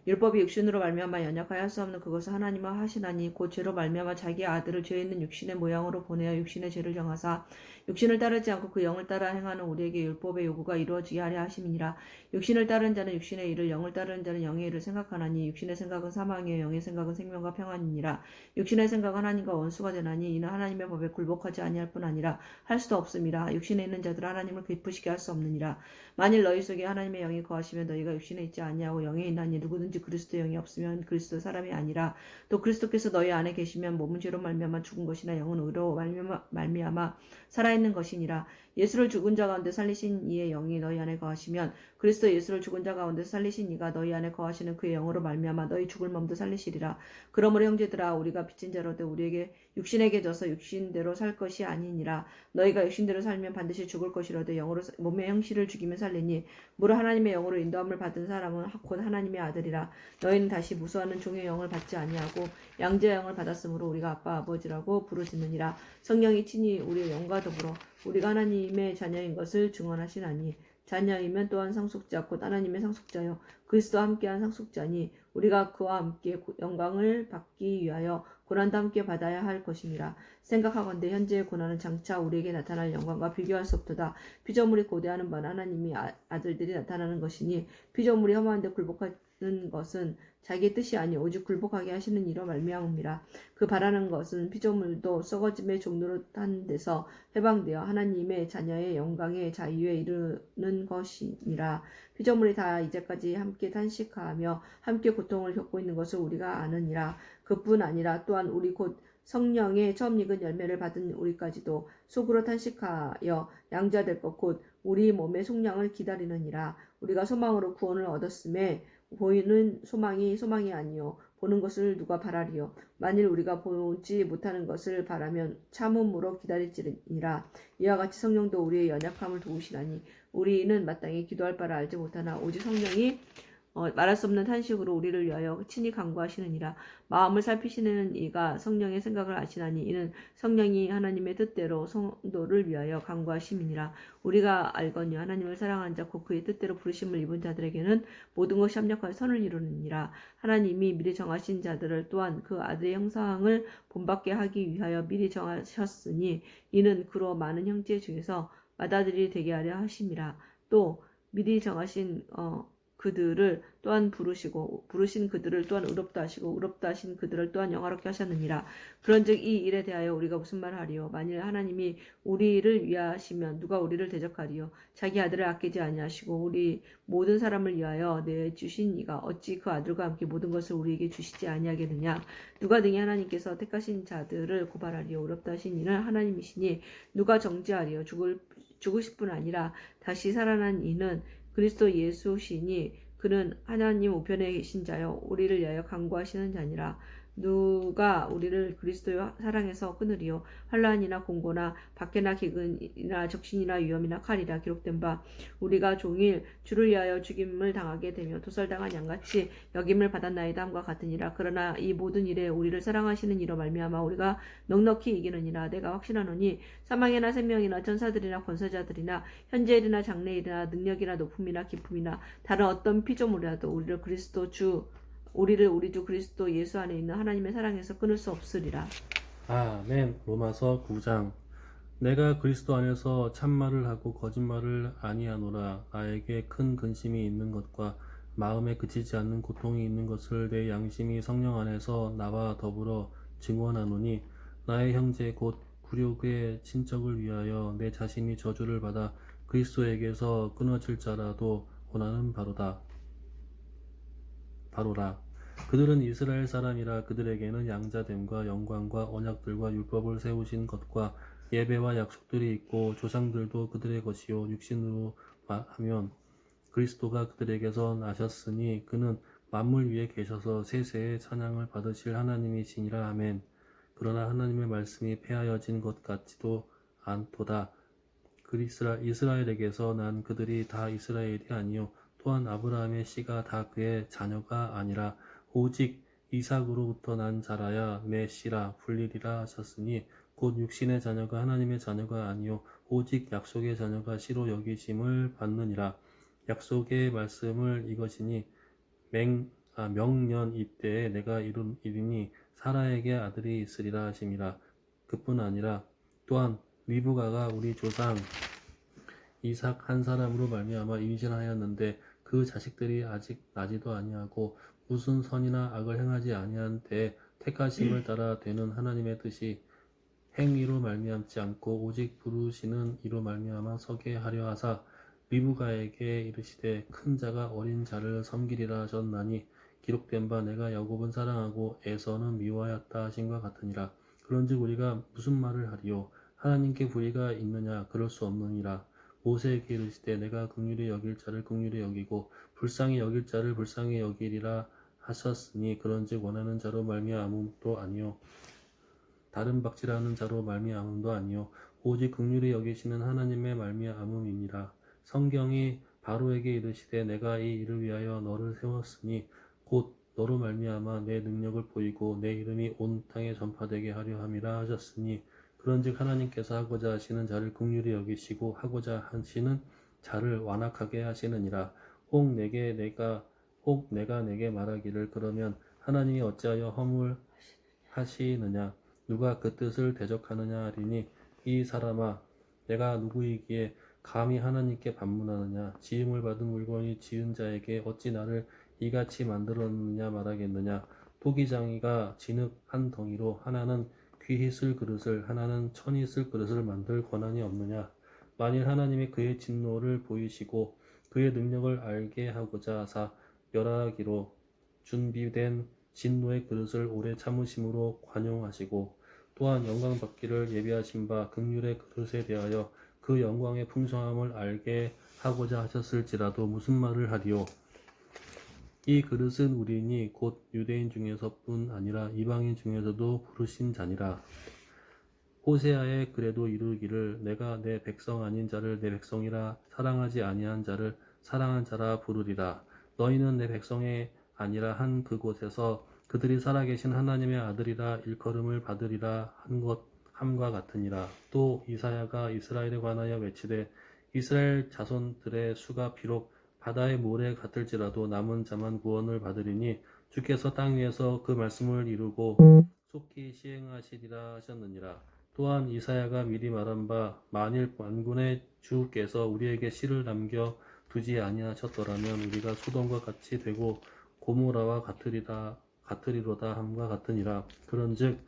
율법이 육신으로 말미암아 연약하여 할 수 없는 그것을 하나님은 하시나니 곧 죄로 말미암아 자기의 아들을 죄 있는 육신의 모양으로 보내어 육신의 죄를 정하사 육신을 따르지 않고 그 영을 따라 행하는 우리에게 율법의 요구가 이루어지게 하려 하심이니라. 육신을 따르는 자는 육신의 일을 영을 따르는 자는 영의 일을 생각하나니 육신의 생각은 사망이요 영의 생각은 생명과 평안이니라. 육신의 생각은 하나님과 원수가 되나니 이는 하나님의 법에 굴복하지 아니할 뿐 아니라 할 수도 없음이라. 육신에 있는 자들은 하나님을 기쁘시게 할 수 없느니라. 만일 너희 속에 하나님의 영이 거하시면 너희가 육신에 있지 아니하고 영에 있나니 누구든지 그리스도의 영이 없으면 그리스도 사람이 아니라. 또 그리스도께서 너희 안에 계시면 몸은 죄로 말미암아 죽은 것이나 영은 의로 말미암아 살아있는 것이니라. 예수를 죽은 자 가운데 살리신 이의 영이 너희 안에 거하시면 그리스도 예수를 죽은 자 가운데 살리신 이가 너희 안에 거하시는 그의 영으로 말미암아 너희 죽을 몸도 살리시리라. 그러므로 형제들아 우리가 빚진 자로되 우리에게 육신에게 져서 육신대로 살 것이 아니니라. 너희가 육신대로 살면 반드시 죽을 것이로되 영으로 몸의 형실을 죽이면 살리니 무릇 하나님의 영으로 인도함을 받은 사람은 곧 하나님의 아들이라. 너희는 다시 무수하는 종의 영을 받지 아니하고 양자의 영을 받았으므로 우리가 아빠 아버지라고 부르짖느니라. 성령이 친히 우리의 영과 더불어 우리가 하나님의 자녀인 것을 증언하시나니 자녀이면 또한 상속자 곧 하나님의 상속자요 그리스도와 함께한 상속자니 우리가 그와 함께 영광을 받기 위하여 고난도 함께 받아야 할 것임이라. 생각하건대 현재의 고난은 장차 우리에게 나타날 영광과 비교할 수 없도다. 피조물이 고대하는 바는 하나님이 아들들이 나타나는 것이니 피조물이 험한데 굴복하는 것은 자기의 뜻이 아니 오직 굴복하게 하시는 이로 말미암음이라. 그 바라는 것은 피조물도 썩어짐의 종로로 한 데서 해방되어 하나님의 자녀의 영광의 자유에 이르는 것이니라. 피조물이 다 이제까지 함께 탄식하며 함께 고통을 겪고 있는 것을 우리가 아느니라. 그뿐 아니라 또한 우리 곧 성령의 처음 익은 열매를 받은 우리까지도 속으로 탄식하여 양자될 것 곧 우리 몸의 속량을 기다리느니라. 우리가 소망으로 구원을 얻었음에 보이는 소망이 아니요 보는 것을 누가 바라리요. 만일 우리가 보지 못하는 것을 바라면 참음으로 기다릴지니라. 이와 같이 성령도 우리의 연약함을 도우시나니 우리는 마땅히 기도할 바를 알지 못하나 오직 성령이 말할 수 없는 탄식으로 우리를 위하여 친히 간구하시느니라. 마음을 살피시는 이가 성령의 생각을 아시나니 이는 성령이 하나님의 뜻대로 성도를 위하여 간구하심이니라. 우리가 알거니 하나님을 사랑하는 자 곧 그의 뜻대로 부르심을 입은 자들에게는 모든 것이 합력하여 선을 이루느니라. 하나님이 미리 정하신 자들을 또한 그 아들의 형상을 본받게 하기 위하여 미리 정하셨으니 이는 그로 많은 형제 중에서 맏아들이 되게 하려 하심이라. 또 미리 정하신 그들을 또한 부르신 그들을 또한 의롭다 하시고 의롭다 하신 그들을 또한 영화롭게 하셨느니라. 그런즉 이 일에 대하여 우리가 무슨 말하리요? 만일 하나님이 우리를 위하시면 누가 우리를 대적하리요? 자기 아들을 아끼지 아니하시고 우리 모든 사람을 위하여 내주신 이가 어찌 그 아들과 함께 모든 것을 우리에게 주시지 아니하겠느냐? 누가 등에 하나님께서 택하신 자들을 고발하리요? 의롭다 하신 이는 하나님이시니 누가 정죄하리요? 죽을 죽으실 뿐 아니라 다시 살아난 이는 그리스도 예수시니 그는 하나님 우편에 계신 자요 우리를 위하여 간구하시는 자니라. 누가 우리를 그리스도의 사랑에서 끊으리요. 환난이나 공고나 박해나 기근이나 적신이나 위험이나 칼이라. 기록된 바 우리가 종일 주를 위하여 죽임을 당하게 되며 도살당한 양같이 여김을 받았나이다 함과 같으니라. 그러나 이 모든 일에 우리를 사랑하시는 이로 말미암아 우리가 넉넉히 이기느니라. 내가 확신하노니 사망이나 생명이나 천사들이나 권세자들이나 현재일이나 장래일이나 능력이나 높음이나 깊음이나 다른 어떤 피조물이라도 우리를 우리 주 그리스도 예수 안에 있는 하나님의 사랑에서 끊을 수 없으리라. 아멘. 로마서 9장. 내가 그리스도 안에서 참말을 하고 거짓말을 아니하노라. 나에게 큰 근심이 있는 것과 마음에 그치지 않는 고통이 있는 것을 내 양심이 성령 안에서 나와 더불어 증언하노니 나의 형제 곧 굴욕의 친척을 위하여 내 자신이 저주를 받아 그리스도에게서 끊어질 자라도 원하는 바로라. 그들은 이스라엘 사람이라. 그들에게는 양자됨과 영광과 언약들과 율법을 세우신 것과 예배와 약속들이 있고 조상들도 그들의 것이요 육신으로 하면 그리스도가 그들에게서 나셨으니 그는 만물 위에 계셔서 세세의 찬양을 받으실 하나님이시니라. 아멘. 그러나 하나님의 말씀이 폐하여진 것 같지도 않도다. 이스라엘에게서 난 그들이 다 이스라엘이 아니요 또한 아브라함의 씨가 다 그의 자녀가 아니라 오직 이삭으로부터 난 자라야 내 씨라 불리리라 하셨으니 곧 육신의 자녀가 하나님의 자녀가 아니요 오직 약속의 자녀가 씨로 여기심을 받느니라. 약속의 말씀을 이것이니 명년 이때에 내가 이르니 사라에게 아들이 있으리라 하심이라. 그뿐 아니라 또한 리브가가 우리 조상 이삭 한 사람으로 말미암아 임신하였는데 그 자식들이 아직 나지도 아니하고 무슨 선이나 악을 행하지 아니한 때에 택하심을 따라 되는 하나님의 뜻이 행위로 말미암지 않고 오직 부르시는 이로 말미암아 서게 하려 하사 리브가에게 이르시되 큰 자가 어린 자를 섬기리라 하셨나니 기록된 바 내가 야곱은 사랑하고 에서는 미워하였다 하신과 같으니라. 그런즉 우리가 무슨 말을 하리요? 하나님께 불의가 있느냐? 그럴 수 없느니라. 모세에게 이르시되 내가 긍휼히 여길 자를 긍휼히 여기고 불쌍히 여길 자를 불쌍히 여기리라 하셨으니 그런즉 원하는 자로 말미암음도 아니요 다른 박질하는 자로 말미암음도 아니요 오직 긍휼히 여기시는 하나님의 말미암음이니라. 성경이 바로에게 이르시되 내가 이 일을 위하여 너를 세웠으니 곧 너로 말미암아 내 능력을 보이고 내 이름이 온 땅에 전파되게 하려 함이라 하셨으니 그런즉 하나님께서 하고자 하시는 자를 긍휼히 여기시고 하고자 하시는 자를 완악하게 하시느니라. 혹 내가 내게 말하기를 그러면 하나님이 어찌하여 허물하시느냐? 누가 그 뜻을 대적하느냐 하리니 이 사람아 내가 누구이기에 감히 하나님께 반문하느냐? 지음을 받은 물건이 지은 자에게 어찌 나를 이같이 만들었느냐 말하겠느냐? 토기장이가 진흙 한 덩이로 하나는 귀히 쓸 그릇을 하나는 천히 쓸 그릇을 만들 권한이 없느냐? 만일 하나님이 그의 진노를 보이시고 그의 능력을 알게 하고자 하사 멸하기로 준비된 진노의 그릇을 오래 참으심으로 관용하시고 또한 영광 받기를 예비하신 바 긍휼의 그릇에 대하여 그 영광의 풍성함을 알게 하고자 하셨을지라도 무슨 말을 하리요? 이 그릇은 우리니 곧 유대인 중에서뿐 아니라 이방인 중에서도 부르신 자니라. 호세아에 그래도 이르기를 내가 내 백성 아닌 자를 내 백성이라 사랑하지 아니한 자를 사랑한 자라 부르리라. 너희는 내 백성이 아니라 한 그곳에서 그들이 살아계신 하나님의 아들이라 일컬음을 받으리라 함과 같으니라. 또 이사야가 이스라엘에 관하여 외치되 이스라엘 자손들의 수가 비록 바다의 모래 같을지라도 남은 자만 구원을 받으리니 주께서 땅 위에서 그 말씀을 이루고 속히 시행하시리라 하셨느니라. 또한 이사야가 미리 말한 바 만일 만군의 주께서 우리에게 씨를 남겨 두지 아니하셨더라면 우리가 소돔과 같이 되고 고모라와 같으리로다 함과 같으니라. 그런즉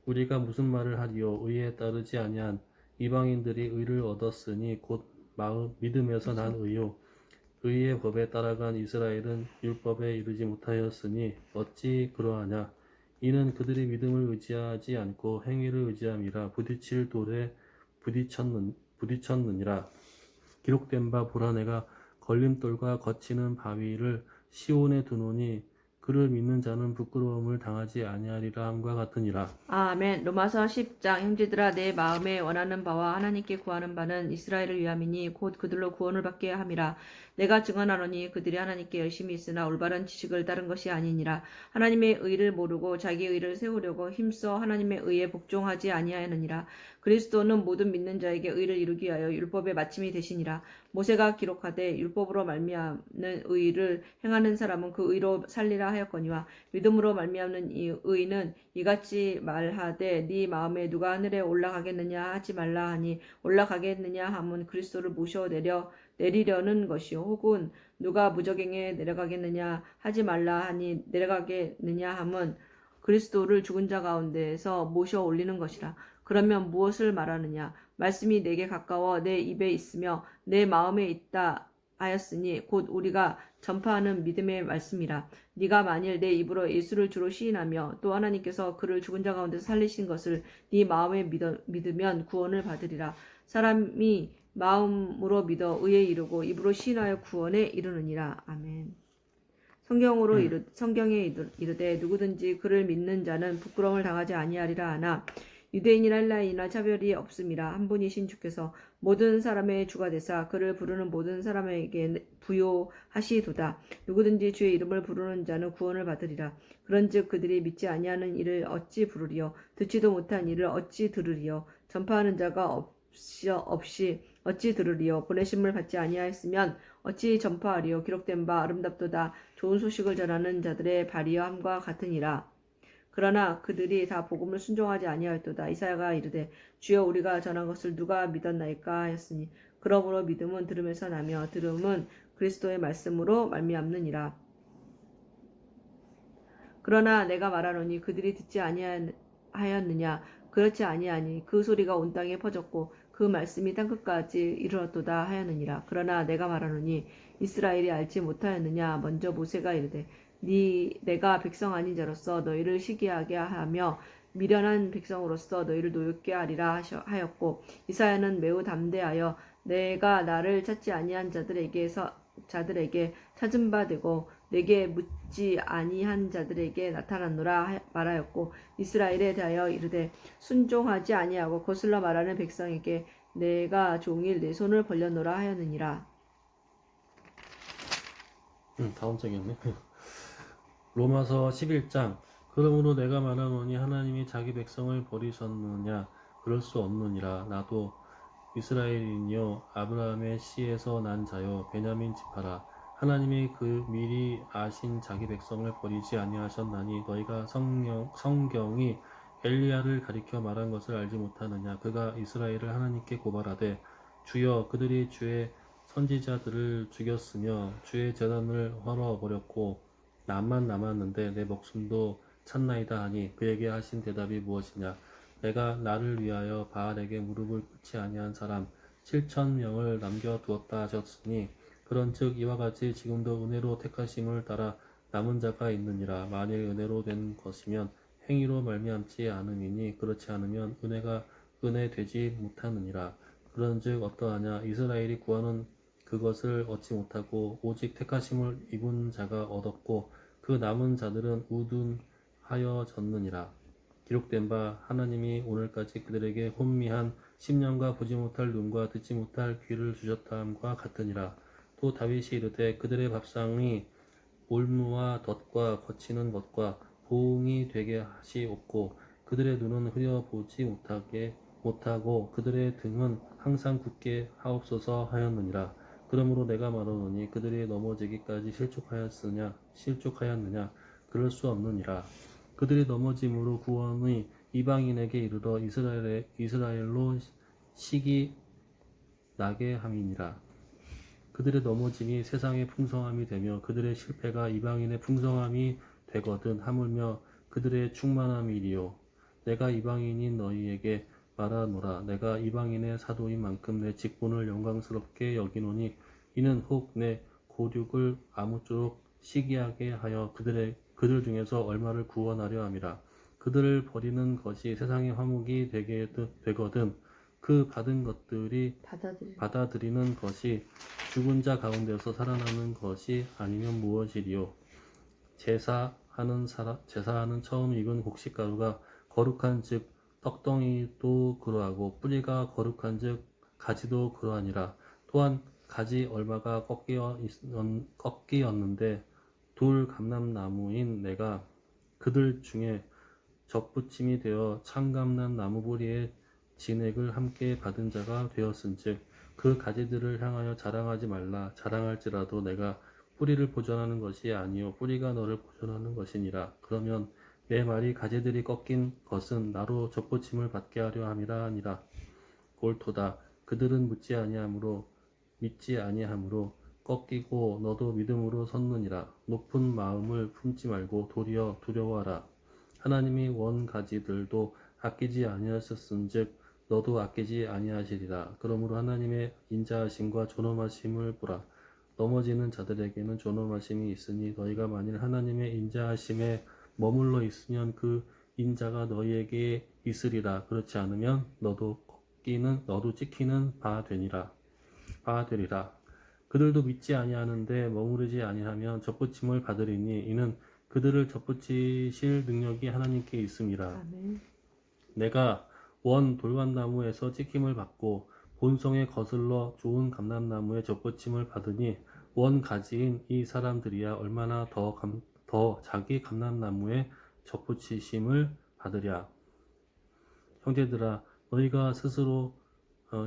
우리가 무슨 말을 하리요? 의에 따르지 아니한 이방인들이 의를 얻었으니 곧 믿음에서 난 의요 의의 법에 따라간 이스라엘은 율법에 이르지 못하였으니 어찌 그러하냐? 이는 그들이 믿음을 의지하지 않고 행위를 의지함이라 부딪힐 돌에 부딪혔느니라. 기록된 바 보라 내가 걸림돌과 거치는 바위를 시온에 두노니 그를 믿는 자는 부끄러움을 당하지 아니하리라 함과 같으니라. 아멘. 로마서 10장. 형제들아 내 마음에 원하는 바와 하나님께 구하는 바는 이스라엘을 위함이니 곧 그들로 구원을 받게 함이라. 내가 증언하노니 그들이 하나님께 열심히 있으나 올바른 지식을 따른 것이 아니니라. 하나님의 의를 모르고 자기 의를 세우려고 힘써 하나님의 의에 복종하지 아니하느니라. 그리스도는 모든 믿는 자에게 의를 이루기 위하여 율법의 마침이 되시니라. 모세가 기록하되 율법으로 말미암는 의를 행하는 사람은 그 의로 살리라 하였거니와 믿음으로 말미암는 이 의는 이같이 말하되 네 마음에 누가 하늘에 올라가겠느냐 하지 말라 하니 올라가겠느냐 함은 그리스도를 모셔 내리려는 것이요 혹은 누가 무저갱에 내려가겠느냐 하지 말라 하니 내려가겠느냐 함은 그리스도를 죽은 자 가운데에서 모셔 올리는 것이라. 그러면 무엇을 말하느냐? 말씀이 내게 가까워 내 입에 있으며 내 마음에 있다 하였으니 곧 우리가 전파하는 믿음의 말씀이라. 네가 만일 내 입으로 예수를 주로 시인하며 또 하나님께서 그를 죽은 자 가운데서 살리신 것을 네 마음에 믿으면 구원을 받으리라. 사람이 마음으로 믿어 의에 이르고 입으로 시인하여 구원에 이르느니라. 아멘. 성경에 이르되 누구든지 그를 믿는 자는 부끄러움을 당하지 아니하리라 하나 유대인이나 헬라인이나 차별이 없음이라. 한 분이신 주께서 모든 사람의 주가 되사 그를 부르는 모든 사람에게 부요하시도다. 누구든지 주의 이름을 부르는 자는 구원을 받으리라. 그런즉 그들이 믿지 아니하는 일을 어찌 부르리요? 듣지도 못한 일을 어찌 들으리요? 전파하는 자가 없이 어찌 들으리요? 보내심을 받지 아니하였으면 어찌 전파하리요? 기록된 바 아름답도다. 좋은 소식을 전하는 자들의 발이여 함과 같으니라. 그러나 그들이 다 복음을 순종하지 아니하였도다. 이사야가 이르되 주여 우리가 전한 것을 누가 믿었나이까 하였으니 그러므로 믿음은 들음에서 나며 들음은 그리스도의 말씀으로 말미암느니라. 그러나 내가 말하노니 그들이 듣지 아니하였느냐? 그렇지 아니하니 그 소리가 온 땅에 퍼졌고 그 말씀이 땅끝까지 이르렀도다 하였느니라. 그러나 내가 말하노니 이스라엘이 알지 못하였느냐? 먼저 모세가 이르되 내가 백성 아닌 자로서 너희를 시기하게 하며 미련한 백성으로서 너희를 노엽게 하리라 하였고 이사야는 매우 담대하여 내가 나를 찾지 아니한 자들에게 찾은 바 되고 내게 묻지 아니한 자들에게 나타났노라 말하였고 이스라엘에 대하여 이르되 순종하지 아니하고 거슬러 말하는 백성에게 내가 종일 내 손을 벌렸노라 하였느니라. 다음 장이었네. 로마서 11장. 그러므로 내가 말하노니 하나님이 자기 백성을 버리셨느냐? 그럴 수 없느니라. 나도 이스라엘인이요 아브라함의 씨에서 난 자요 베냐민 지파라. 하나님이 그 미리 아신 자기 백성을 버리지 아니하셨나니 너희가 성경이 엘리야를 가리켜 말한 것을 알지 못하느냐? 그가 이스라엘을 하나님께 고발하되 주여 그들이 주의 선지자들을 죽였으며 주의 제단을 헐어버렸고 나만 남았는데 내 목숨도 찾나이다 하니 그에게 하신 대답이 무엇이냐? 내가 나를 위하여 바알에게 무릎을 꿇지 아니한 사람 7,000명을 남겨두었다 하셨으니 그런즉 이와 같이 지금도 은혜로 택하심을 따라 남은 자가 있느니라. 만일 은혜로 된 것이면 행위로 말미암지 않음이니 그렇지 않으면 은혜가 은혜 되지 못하느니라. 그런즉 어떠하냐? 이스라엘이 구하는 그것을 얻지 못하고 오직 택하심을 입은 자가 얻었고 그 남은 자들은 우둔하여졌느니라. 기록된 바 하나님이 오늘까지 그들에게 혼미한 10년과 보지 못할 눈과 듣지 못할 귀를 주셨다 함과 같으니라. 또 다윗이 이르되 그들의 밥상이 올무와 덫과 거치는 것과 보응이 되게 하시옵고 그들의 눈은 흐려보지 못하고 그들의 등은 항상 굳게 하옵소서 하였느니라. 그러므로 내가 말하노니 그들이 넘어지기까지 실족하였느냐? 그럴 수 없느니라. 그들이 넘어짐으로 구원의 이방인에게 이르러 이스라엘로 시기 나게 함이니라. 그들의 넘어짐이 세상의 풍성함이 되며 그들의 실패가 이방인의 풍성함이 되거든 하물며 그들의 충만함이리요. 내가 이방인인 너희에게 말하노라. 내가 이방인의 사도인 만큼 내 직분을 영광스럽게 여기노니 이는 혹 내 고륙을 아무쪼록 시기하게 하여 그들 중에서 얼마를 구원하려 함이라. 그들을 버리는 것이 세상의 화목이 되거든 그 받은 것들이 받아들이. 받아들이는 것이 죽은 자 가운데서 살아나는 것이 아니면 무엇이리요? 제사하는 처음 익은 곡식가루가 거룩한즉 떡덩이도 그러하고 뿌리가 거룩한즉 가지도 그러하니라. 또한 가지 얼마가 꺾이었는데 둘 감람나무인 내가 그들 중에 접붙임이 되어 참감난 나무 뿌리의 진액을 함께 받은 자가 되었은즉 그 가지들을 향하여 자랑하지 말라. 자랑할지라도 내가 뿌리를 보존하는 것이 아니요 뿌리가 너를 보존하는 것이니라. 그러면 내 말이 가지들이 꺾인 것은 나로 접붙임을 받게 하려 함이라 하니라. 옳도다. 그들은 믿지 아니하므로 꺾이고 너도 믿음으로 섰느니라. 높은 마음을 품지 말고 도리어 두려워하라. 하나님이 원 가지들도 아끼지 아니하셨은즉 너도 아끼지 아니하시리라. 그러므로 하나님의 인자하심과 존엄하심을 보라. 넘어지는 자들에게는 존엄하심이 있으니 너희가 만일 하나님의 인자하심에 머물러 있으면 그 인자가 너희에게 있으리라. 그렇지 않으면 너도 찍히는 바 되리라. 그들도 믿지 아니하는데 머무르지 아니하면 접붙임을 받으리니 이는 그들을 접붙이실 능력이 하나님께 있음이라. 아멘. 내가 원 돌감나무에서 찍힘을 받고 본성에 거슬러 좋은 감람나무에 접붙임을 받으니 원 가지인 이 사람들이야 얼마나 더 자기 감람나무에 접붙이심을 받으랴. 형제들아, 너희가 스스로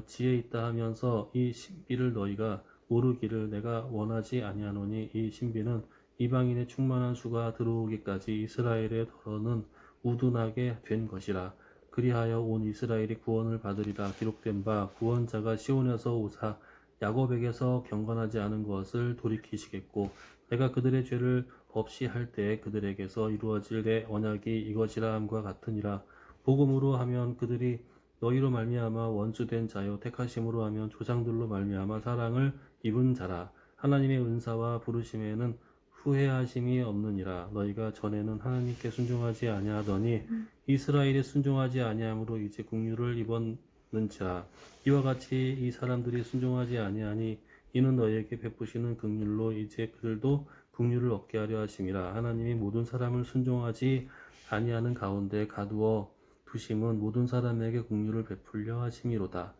지혜 있다 하면서 이 신비를 너희가 모르기를 내가 원하지 아니하노니 이 신비는 이방인의 충만한 수가 들어오기까지 이스라엘의 더러는 우둔하게 된 것이라. 그리하여 온 이스라엘이 구원을 받으리라. 기록된 바 구원자가 시온에서 오사 야곱에게서 경건하지 않은 것을 돌이키시겠고 내가 그들의 죄를 없이 할 때에 그들에게서 이루어질 내 언약이 이것이라 함과 같으니라. 복음으로 하면 그들이 너희로 말미암아 원수된 자요 택하심으로 하면 조상들로 말미암아 사랑을 입은 자라. 하나님의 은사와 부르심에는 후회하심이 없느니라. 너희가 전에는 하나님께 순종하지 아니하더니 이스라엘이 순종하지 아니함으로 이제 긍휼을 입었는지라. 이와 같이 이 사람들이 순종하지 아니하니 이는 너희에게 베푸시는 긍휼로 이제 그들도 긍휼을 얻게 하려 하심이라. 하나님이 모든 사람을 순종하지 아니하는 가운데 가두어 두심은 모든 사람에게 긍휼을 베풀려 하심이로다.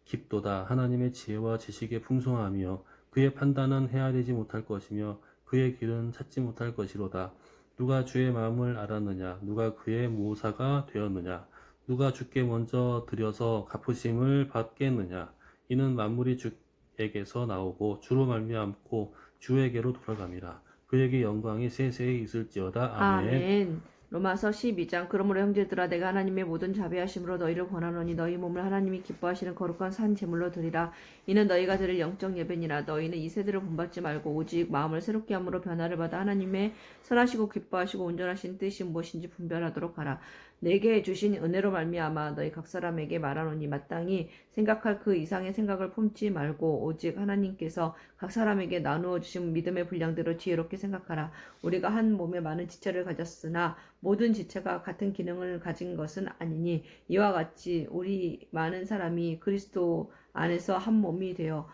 깊도다. 하나님의 지혜와 지식의 풍성하며 그의 판단은 헤아리지 못할 것이며 그의 길은 찾지 못할 것이로다. 누가 주의 마음을 알았느냐? 누가 그의 모사가 되었느냐? 누가 주께 먼저 드려서 갚으심을 받겠느냐? 이는 만물이 주에게서 나오고 주로 말미암고 주에게로 돌아감이라. 그에게 영광이 세세히 있을지어다. 아멘. 아멘. 로마서 12장. 그러므로 형제들아 내가 하나님의 모든 자비하심으로 너희를 권하노니 너희 몸을 하나님이 기뻐하시는 거룩한 산 제물로 드리라. 이는 너희가 드릴 영적 예배니라. 너희는 이 세대를 본받지 말고 오직 마음을 새롭게 함으로 변화를 받아 하나님의 선하시고 기뻐하시고 온전하신 뜻이 무엇인지 분별하도록 하라. 내게 주신 은혜로 말미암아 너희 각 사람에게 말하노니 마땅히 생각할 그 이상의 생각을 품지 말고 오직 하나님께서 각 사람에게 나누어 주신 믿음의 분량대로 지혜롭게 생각하라. 우리가 한 몸에 많은 지체를 가졌으나 모든 지체가 같은 기능을 가진 것은 아니니 이와 같이 우리 많은 사람이 그리스도 안에서 한 몸이 되어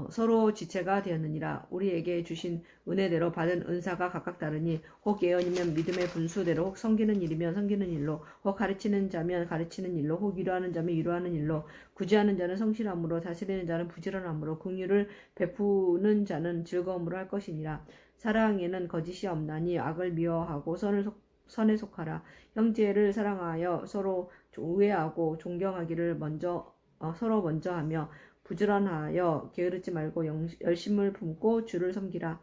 서로 지체가 되었느니라. 우리에게 주신 은혜대로 받은 은사가 각각 다르니 혹 예언이면 믿음의 분수대로, 혹 섬기는 일이면 섬기는 일로, 혹 가르치는 자면 가르치는 일로, 혹 위로하는 자면 위로하는 일로, 구제하는 자는 성실함으로, 다스리는 자는 부지런함으로, 긍휼을 베푸는 자는 즐거움으로 할 것이니라. 사랑에는 거짓이 없나니 악을 미워하고 선에 속하라. 형제를 사랑하여 서로 우애하고 존경하기를 서로 먼저 하며 부지런하여 게으르지 말고 열심을 품고 주를 섬기라.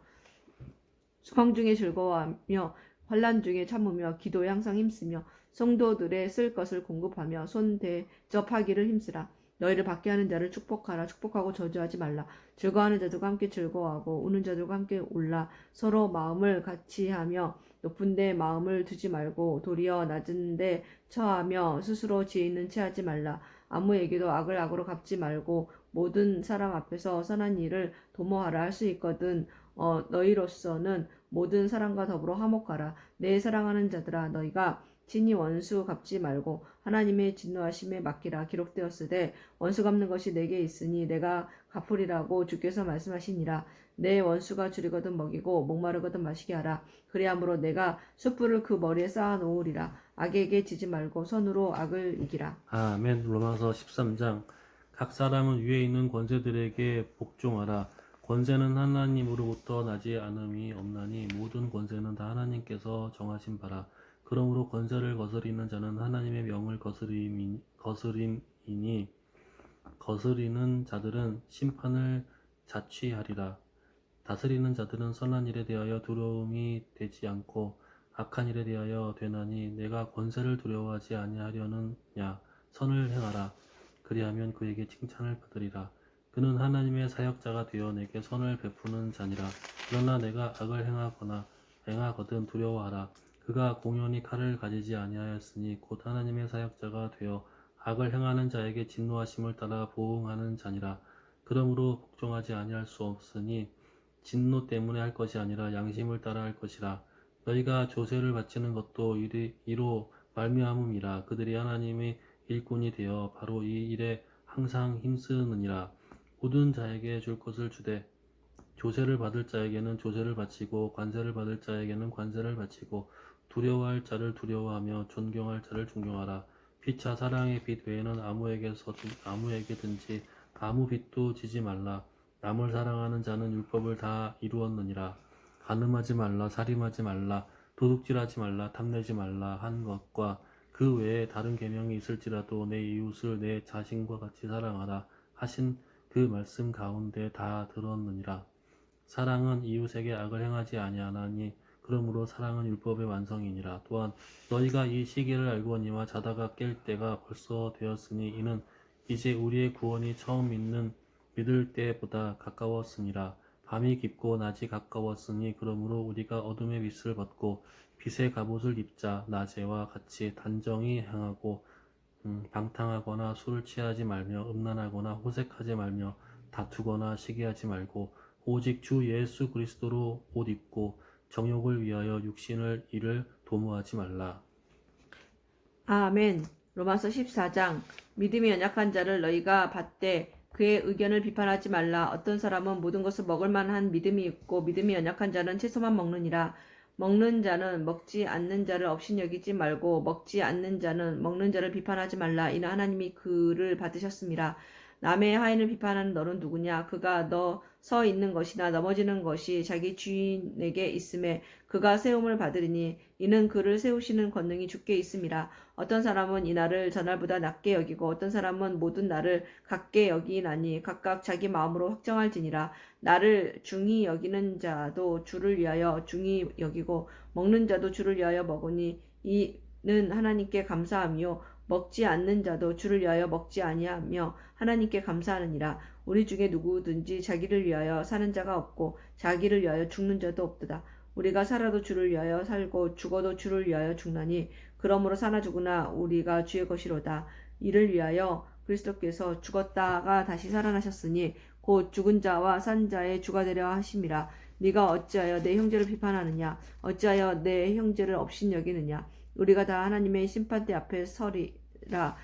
수강 중에 즐거워하며 환난 중에 참으며 기도에 항상 힘쓰며 성도들의 쓸 것을 공급하며 손 대접하기를 힘쓰라. 너희를 받게 하는 자를 축복하라. 축복하고 저주하지 말라. 즐거워하는 자들과 함께 즐거워하고 우는 자들과 함께 울라. 서로 마음을 같이 하며 높은 데 마음을 두지 말고 도리어 낮은 데 처하며 스스로 지혜 있는 채 하지 말라. 아무에게도 악을 악으로 갚지 말고 모든 사람 앞에서 선한 일을 도모하라. 할 수 있거든 너희로서는 모든 사람과 더불어 화목하라. 내 사랑하는 자들아 너희가 친히 원수 갚지 말고 하나님의 진노하심에 맡기라. 기록되었으되 원수 갚는 것이 내게 있으니 내가 갚으리라고 주께서 말씀하시니라. 내 원수가 줄이거든 먹이고 목마르거든 마시게 하라. 그리함으로 내가 숯불을 그 머리에 쌓아 놓으리라. 악에게 지지 말고 선으로 악을 이기라. 아멘. 로마서 13장. 각 사람은 위에 있는 권세들에게 복종하라. 권세는 하나님으로부터 나지 않음이 없나니 모든 권세는 다 하나님께서 정하신 바라. 그러므로 권세를 거스리는 자는 하나님의 명을 거스림이니 거스리는 자들은 심판을 자취하리라. 다스리는 자들은 선한 일에 대하여 두려움이 되지 않고 악한 일에 대하여 되나니 내가 권세를 두려워하지 아니하려느냐. 선을 행하라. 그리하면 그에게 칭찬을 받으리라. 그는 하나님의 사역자가 되어 내게 선을 베푸는 자니라. 그러나 내가 악을 행하거든 두려워하라. 그가 공연히 칼을 가지지 아니하였으니 곧 하나님의 사역자가 되어 악을 행하는 자에게 진노하심을 따라 보응하는 자니라. 그러므로 복종하지 아니할 수 없으니 진노 때문에 할 것이 아니라 양심을 따라 할 것이라. 너희가 조세를 바치는 것도 이로 말미암음이라. 그들이 하나님의 일꾼이 되어 바로 이 일에 항상 힘쓰느니라. 모든 자에게 줄 것을 주되 조세를 받을 자에게는 조세를 바치고 관세를 받을 자에게는 관세를 바치고 두려워할 자를 두려워하며 존경할 자를 존경하라. 피차 사랑의 빚 외에는 아무에게든지 아무 빚도 지지 말라. 남을 사랑하는 자는 율법을 다 이루었느니라. 간음하지 말라, 살인하지 말라, 도둑질하지 말라, 탐내지 말라 한 것과 그 외에 다른 계명이 있을지라도 내 이웃을 내 자신과 같이 사랑하라 하신 그 말씀 가운데 다 들었느니라. 사랑은 이웃에게 악을 행하지 아니하나니 그러므로 사랑은 율법의 완성이니라. 또한 너희가 이 시기를 알거니와 자다가 깰 때가 벌써 되었으니 이는 이제 우리의 구원이 처음 믿을 때보다 가까웠으니라. 밤이 깊고 낮이 가까웠으니 그러므로 우리가 어둠의 빛을 벗고 빛의 갑옷을 입자. 낮에와 같이 단정히 행하고 방탕하거나 술을 취하지 말며 음란하거나 호색하지 말며 다투거나 시기하지 말고 오직 주 예수 그리스도로 옷 입고 정욕을 위하여 육신을 일을 도모하지 말라. 아멘. 로마서 14장. 믿음이 연약한 자를 너희가 받되 그의 의견을 비판하지 말라. 어떤 사람은 모든 것을 먹을 만한 믿음이 있고 믿음이 연약한 자는 채소만 먹느니라. 먹는 자는 먹지 않는 자를 업신여기지 말고 먹지 않는 자는 먹는 자를 비판하지 말라. 이는 하나님이 그를 받으셨습니다. 남의 하인을 비판하는 너는 누구냐? 그가 너 서 있는 것이나 넘어지는 것이 자기 주인에게 있음에 그가 세움을 받으리니 이는 그를 세우시는 권능이 주께 있음이라. 어떤 사람은 이 날을 전날보다 낮게 여기고 어떤 사람은 모든 날을 같게 여기나니 각각 자기 마음으로 확정할지니라. 나를 중히 여기는 자도 주를 위하여 중히 여기고 먹는 자도 주를 위하여 먹으니 이는 하나님께 감사하며 먹지 않는 자도 주를 위하여 먹지 아니하며 하나님께 감사하느니라. 우리 중에 누구든지 자기를 위하여 사는 자가 없고 자기를 위하여 죽는 자도 없도다. 우리가 살아도 주를 위하여 살고 죽어도 주를 위하여 죽나니 그러므로 사나 죽으나 우리가 주의 것이로다. 이를 위하여 그리스도께서 죽었다가 다시 살아나셨으니 곧 죽은 자와 산 자의 주가 되려 하심이라. 네가 어찌하여 내 형제를 비판하느냐? 어찌하여 내 형제를 업신여기느냐? 우리가 다 하나님의 심판대 앞에 서리라.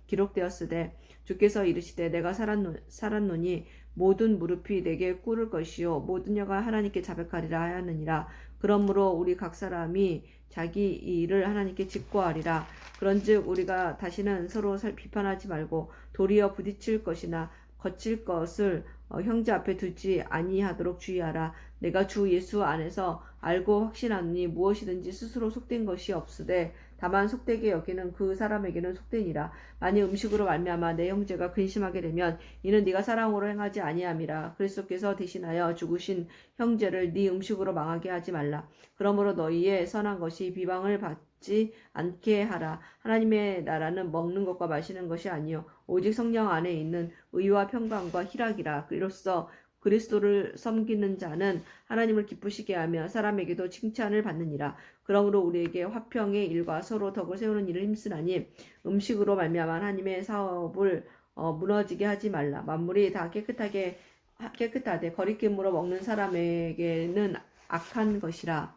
기록되었으되 주께서 이르시되 내가 살았노니 모든 무릎이 내게 꿇을 것이요 모든 혀가 하나님께 자백하리라 하였느니라. 그러므로 우리 각 사람이 자기 일을 하나님께 직고하리라. 그런즉 우리가 다시는 서로 비판하지 말고 도리어 부딪힐 것이나 거칠 것을 형제 앞에 두지 아니하도록 주의하라. 내가 주 예수 안에서 알고 확신하노니 무엇이든지 스스로 속된 것이 없으되 다만 속되게 여기는 그 사람에게는 속되니라. 만일 음식으로 말미암아 내 형제가 근심하게 되면 이는 네가 사랑으로 행하지 아니함이라. 그리스도께서 대신하여 죽으신 형제를 네 음식으로 망하게 하지 말라. 그러므로 너희의 선한 것이 비방을 받지 않게 하라. 하나님의 나라는 먹는 것과 마시는 것이 아니요 오직 성령 안에 있는 의와 평강과 희락이라. 이로써 그리스도를 섬기는 자는 하나님을 기쁘시게 하며 사람에게도 칭찬을 받느니라. 그러므로 우리에게 화평의 일과 서로 덕을 세우는 일을 힘쓰나니 음식으로 말미암아 하나님의 사업을 무너지게 하지 말라. 만물이 다 깨끗하되 거리낌으로 먹는 사람에게는 악한 것이라.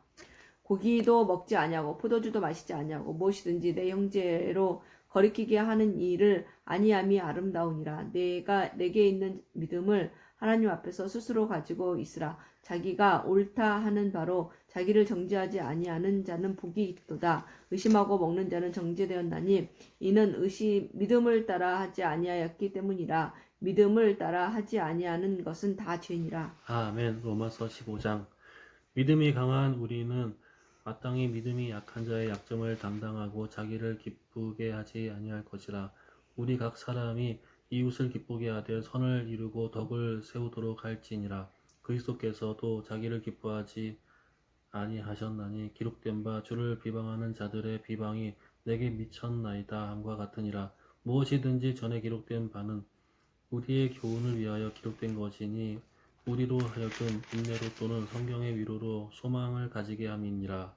고기도 먹지 아니하고 포도주도 마시지 아니하고 무엇이든지 내 형제로 거리끼게 하는 일을 아니함이 아름다우니라. 내가 내게 있는 믿음을 하나님 앞에서 스스로 가지고 있으라. 자기가 옳다 하는 바로 자기를 정죄하지 아니하는 자는 복이 있도다. 의심하고 먹는 자는 정죄되었나니 이는 믿음을 따라 하지 아니하였기 때문이라. 믿음을 따라 하지 아니하는 것은 다 죄니라. 아멘. 로마서 15장. 믿음이 강한 우리는 마땅히 믿음이 약한 자의 약점을 담당하고 자기를 기쁘게 하지 아니할 것이라. 우리 각 사람이 이웃을 기쁘게 하되 선을 이루고 덕을 세우도록 할지니라. 그리스도께서도 자기를 기뻐하지 아니하셨나니 기록된 바 주를 비방하는 자들의 비방이 내게 미쳤나이다 함과 같으니라. 무엇이든지 전에 기록된 바는 우리의 교훈을 위하여 기록된 것이니 우리로 하여금 인내로 또는 성경의 위로로 소망을 가지게 함이니라.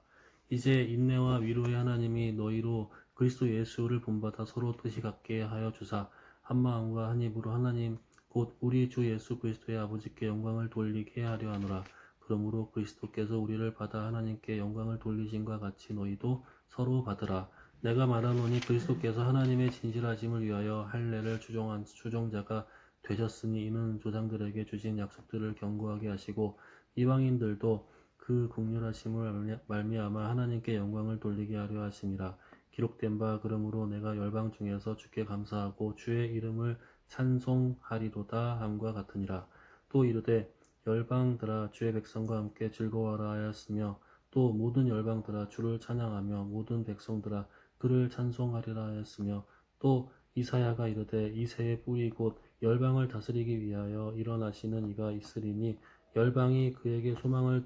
이제 인내와 위로의 하나님이 너희로 그리스도 예수를 본받아 서로 뜻이 같게 하여 주사 한 마음과 한 입으로 하나님 곧 우리 주 예수 그리스도의 아버지께 영광을 돌리게 하려 하노라. 그러므로 그리스도께서 우리를 받아 하나님께 영광을 돌리신과 같이 너희도 서로 받으라. 내가 말하노니 그리스도께서 하나님의 진실하심을 위하여 할례를 추종자가 되셨으니 이는 조상들에게 주신 약속들을 견고하게 하시고 이방인들도 그 국률하심을 말미암아 하나님께 영광을 돌리게 하려 하심이라. 기록된 바 그러므로 내가 열방 중에서 주께 감사하고 주의 이름을 찬송하리로다 함과 같으니라. 또 이르되 열방들아 주의 백성과 함께 즐거워하라 하였으며 또 모든 열방들아 주를 찬양하며 모든 백성들아 그를 찬송하리라 하였으며 또 이사야가 이르되 이 새의 뿌리 곧 열방을 다스리기 위하여 일어나시는 이가 있으리니 열방이 그에게 소망을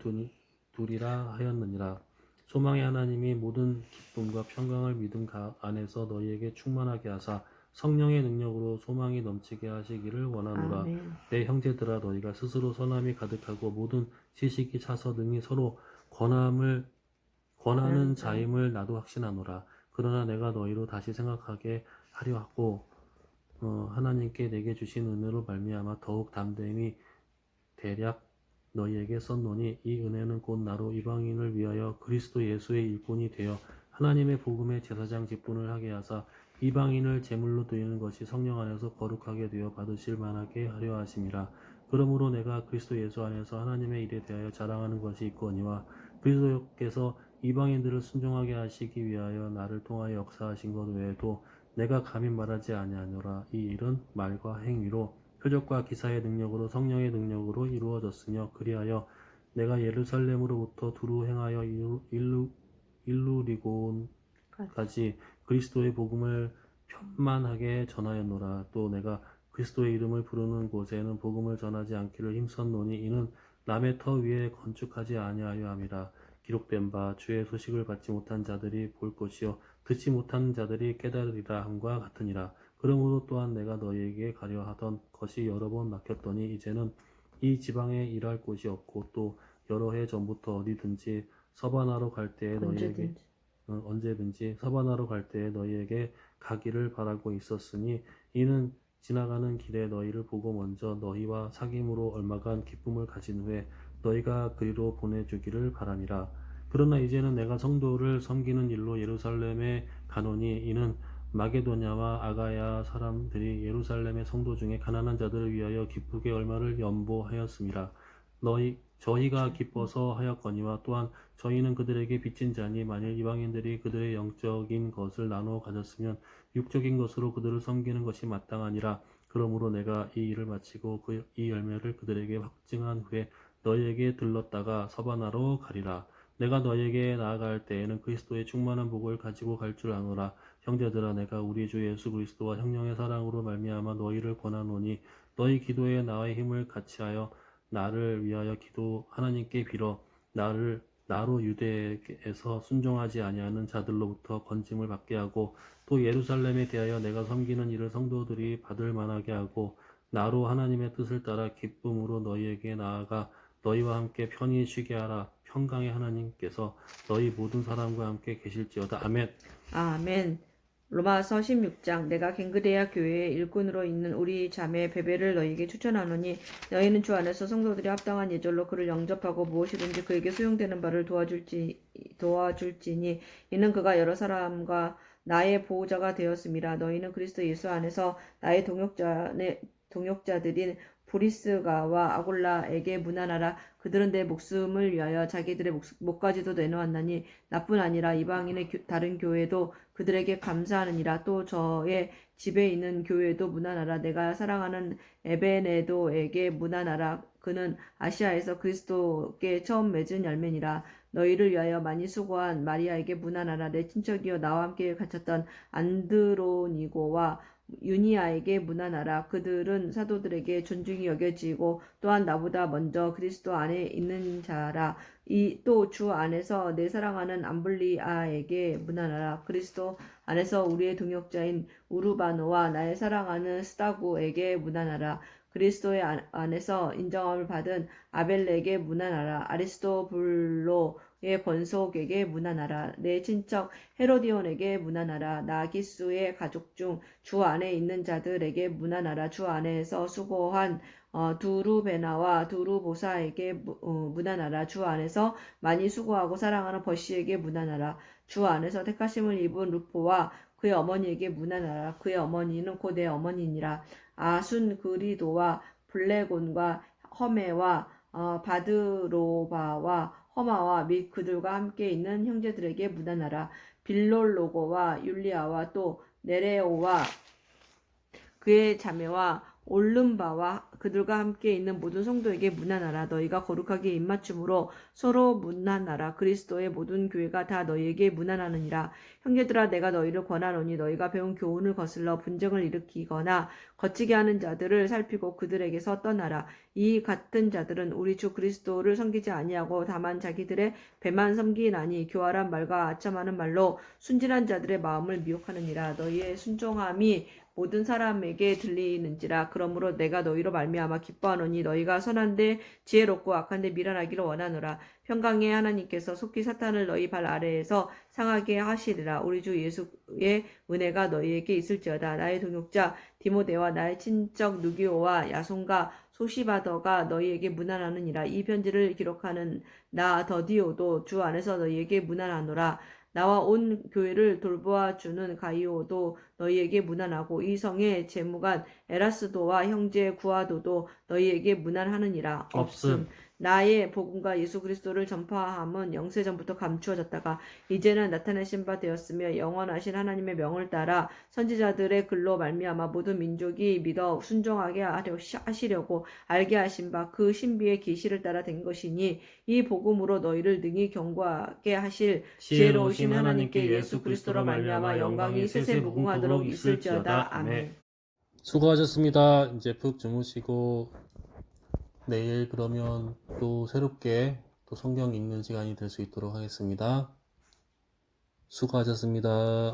두리라 하였느니라. 소망의 하나님이 모든 기쁨과 평강을 믿음 안에서 너희에게 충만하게 하사 성령의 능력으로 소망이 넘치게 하시기를 원하노라. 아멘. 내 형제들아 너희가 스스로 선함이 가득하고 모든 지식이 차서 능히 서로 권하는 자임을 나도 확신하노라. 그러나 내가 너희로 다시 생각하게 하려 하고 하나님께 내게 주신 은혜로 말미암아 더욱 담대히 대략 너희에게 썼노니 이 은혜는 곧 나로 이방인을 위하여 그리스도 예수의 일꾼이 되어 하나님의 복음의 제사장 직분을 하게 하사 이방인을 제물로 드리는 것이 성령 안에서 거룩하게 되어 받으실 만하게 하려 하심이라. 그러므로 내가 그리스도 예수 안에서 하나님의 일에 대하여 자랑하는 것이 있거니와 그리스도께서 이방인들을 순종하게 하시기 위하여 나를 통하여 역사하신 것 외에도 내가 감히 말하지 아니하노라. 이 일은 말과 행위로 표적과 기사의 능력으로 성령의 능력으로 이루어졌으며 그리하여 내가 예루살렘으로부터 두루 행하여 일루리곤까지 그리스도의 복음을 편만하게 전하였노라. 또 내가 그리스도의 이름을 부르는 곳에는 복음을 전하지 않기를 힘썼노니 이는 남의 터 위에 건축하지 아니하여 함이라. 기록된 바 주의 소식을 받지 못한 자들이 볼 것이요 듣지 못한 자들이 깨달으리라 함과 같으니라. 그러므로 또한 내가 너희에게 가려 하던 것이 여러 번 막혔더니 이제는 이 지방에 일할 곳이 없고 또 여러 해 전부터 어디든지 서바나로 갈 때에 너희에게 언제든지 서바나로 갈 때에 너희에게 가기를 바라고 있었으니 이는 지나가는 길에 너희를 보고 먼저 너희와 사귐으로 얼마간 기쁨을 가진 후에 너희가 그리로 보내주기를 바람이라. 그러나 이제는 내가 성도를 섬기는 일로 예루살렘에 가노니 이는 마게도냐와 아가야 사람들이 예루살렘의 성도 중에 가난한 자들을 위하여 기쁘게 얼마를 연보하였음이라. 저희가 기뻐서 하였거니와 또한 저희는 그들에게 빚진 자니 만일 이방인들이 그들의 영적인 것을 나누어 가졌으면 육적인 것으로 그들을 섬기는 것이 마땅하니라. 그러므로 내가 이 일을 마치고 이 열매를 그들에게 확증한 후에 너희에게 들렀다가 서바나로 가리라. 내가 너희에게 나아갈 때에는 그리스도의 충만한 복을 가지고 갈 줄 아노라. 형제들아 내가 우리 주 예수 그리스도와 성령의 사랑으로 말미암아 너희를 권하노니 너희 기도에 나의 힘을 같이하여 나를 위하여 하나님께 빌어 나로 유대에서 순종하지 아니하는 자들로부터 건짐을 받게 하고 또 예루살렘에 대하여 내가 섬기는 일을 성도들이 받을 만하게 하고 나로 하나님의 뜻을 따라 기쁨으로 너희에게 나아가 너희와 함께 편히 쉬게 하라. 평강의 하나님께서 너희 모든 사람과 함께 계실지어다. 아멘. 아멘. 로마서 16장 내가 갱그레아 교회의 일꾼으로 있는 우리 자매 베베를 너희에게 추천하노니 너희는 주 안에서 성도들이 합당한 예절로 그를 영접하고 무엇이든지 그에게 소용되는 바를 도와줄지니 이는 그가 여러 사람과 나의 보호자가 되었음이라. 너희는 그리스도 예수 안에서 나의 동역자들인 브리스가와 아골라에게 문안하라. 그들은 내 목숨을 위하여 자기들의 목까지도 내놓았나니 나뿐 아니라 이방인의 다른 교회도 그들에게 감사하느니라. 또 저의 집에 있는 교회도 문안하라. 내가 사랑하는 에베네도에게 문안하라. 그는 아시아에서 그리스도께 처음 맺은 열매니라. 너희를 위하여 많이 수고한 마리아에게 문안하라. 내 친척이여 나와 함께 갇혔던 안드로니고와 유니아에게 문안하라. 그들은 사도들에게 존중이 여겨지고 또한 나보다 먼저 그리스도 안에 있는 자라. 또 주 안에서 내 사랑하는 암블리아에게 문안하라. 그리스도 안에서 우리의 동역자인 우르바노와 나의 사랑하는 스다구에게 문안하라. 그리스도의 안에서 인정함을 받은 아벨레에게 문안하라. 아리스토블로의 권속에게 문안하라. 내 친척 헤로디온에게 문안하라. 나기수의 가족 중 주 안에 있는 자들에게 문안하라. 주 안에서 수고한 두루베나와 두루보사에게 문안하라. 주 안에서 많이 수고하고 사랑하는 버시에게 문안하라. 주 안에서 택하심을 입은 루포와 그의 어머니에게 문안하라. 그의 어머니는 곧 내 어머니니라. 아순그리도와 블레곤과 허메와 바드로바와 허마와 및 그들과 함께 있는 형제들에게 문안하라. 빌롤로고와 율리아와 또 네레오와 그의 자매와 올름바와 그들과 함께 있는 모든 성도에게 문안하라. 너희가 거룩하게 입맞춤으로 서로 문안하라. 그리스도의 모든 교회가 다 너희에게 문안하느니라. 형제들아 내가 너희를 권하노니 너희가 배운 교훈을 거슬러 분쟁을 일으키거나 거치게 하는 자들을 살피고 그들에게서 떠나라. 이 같은 자들은 우리 주 그리스도를 섬기지 아니하고 다만 자기들의 배만 섬기나니 교활한 말과 아첨하는 말로 순진한 자들의 마음을 미혹하느니라. 너희의 순종함이 모든 사람에게 들리는지라. 그러므로 내가 너희로 말미암아 기뻐하노니 너희가 선한데 지혜롭고 악한데 미련하기를 원하노라. 평강의 하나님께서 속히 사탄을 너희 발 아래에서 상하게 하시리라. 우리 주 예수의 은혜가 너희에게 있을지어다. 나의 동역자 디모데와 나의 친척 누기오와 야손과 소시바더가 너희에게 문안하느니라. 이 편지를 기록하는 나 더디오도 주 안에서 너희에게 문안하노라. 나와 온 교회를 돌보아주는 가이오도 너희에게 문안하고 이 성의 재무관 에라스도와 형제 구아도도 너희에게 문안하느니라. 없음. 나의 복음과 예수 그리스도를 전파함은 영세전부터 감추어졌다가 이제는 나타내신 바 되었으며 영원하신 하나님의 명을 따라 선지자들의 글로 말미암아 모든 민족이 믿어 순종하게 하시려고 알게 하신 바 그 신비의 계시를 따라 된 것이니 이 복음으로 너희를 능히 경고하게 하실 지혜로우신 하나님께 예수 그리스도로 말미암아 영광이 세세 무궁하도록 있을지어다. 아멘. 수고하셨습니다. 이제 푹 주무시고 내일 그러면 또 새롭게 또 성경 읽는 시간이 될 수 있도록 하겠습니다. 수고하셨습니다.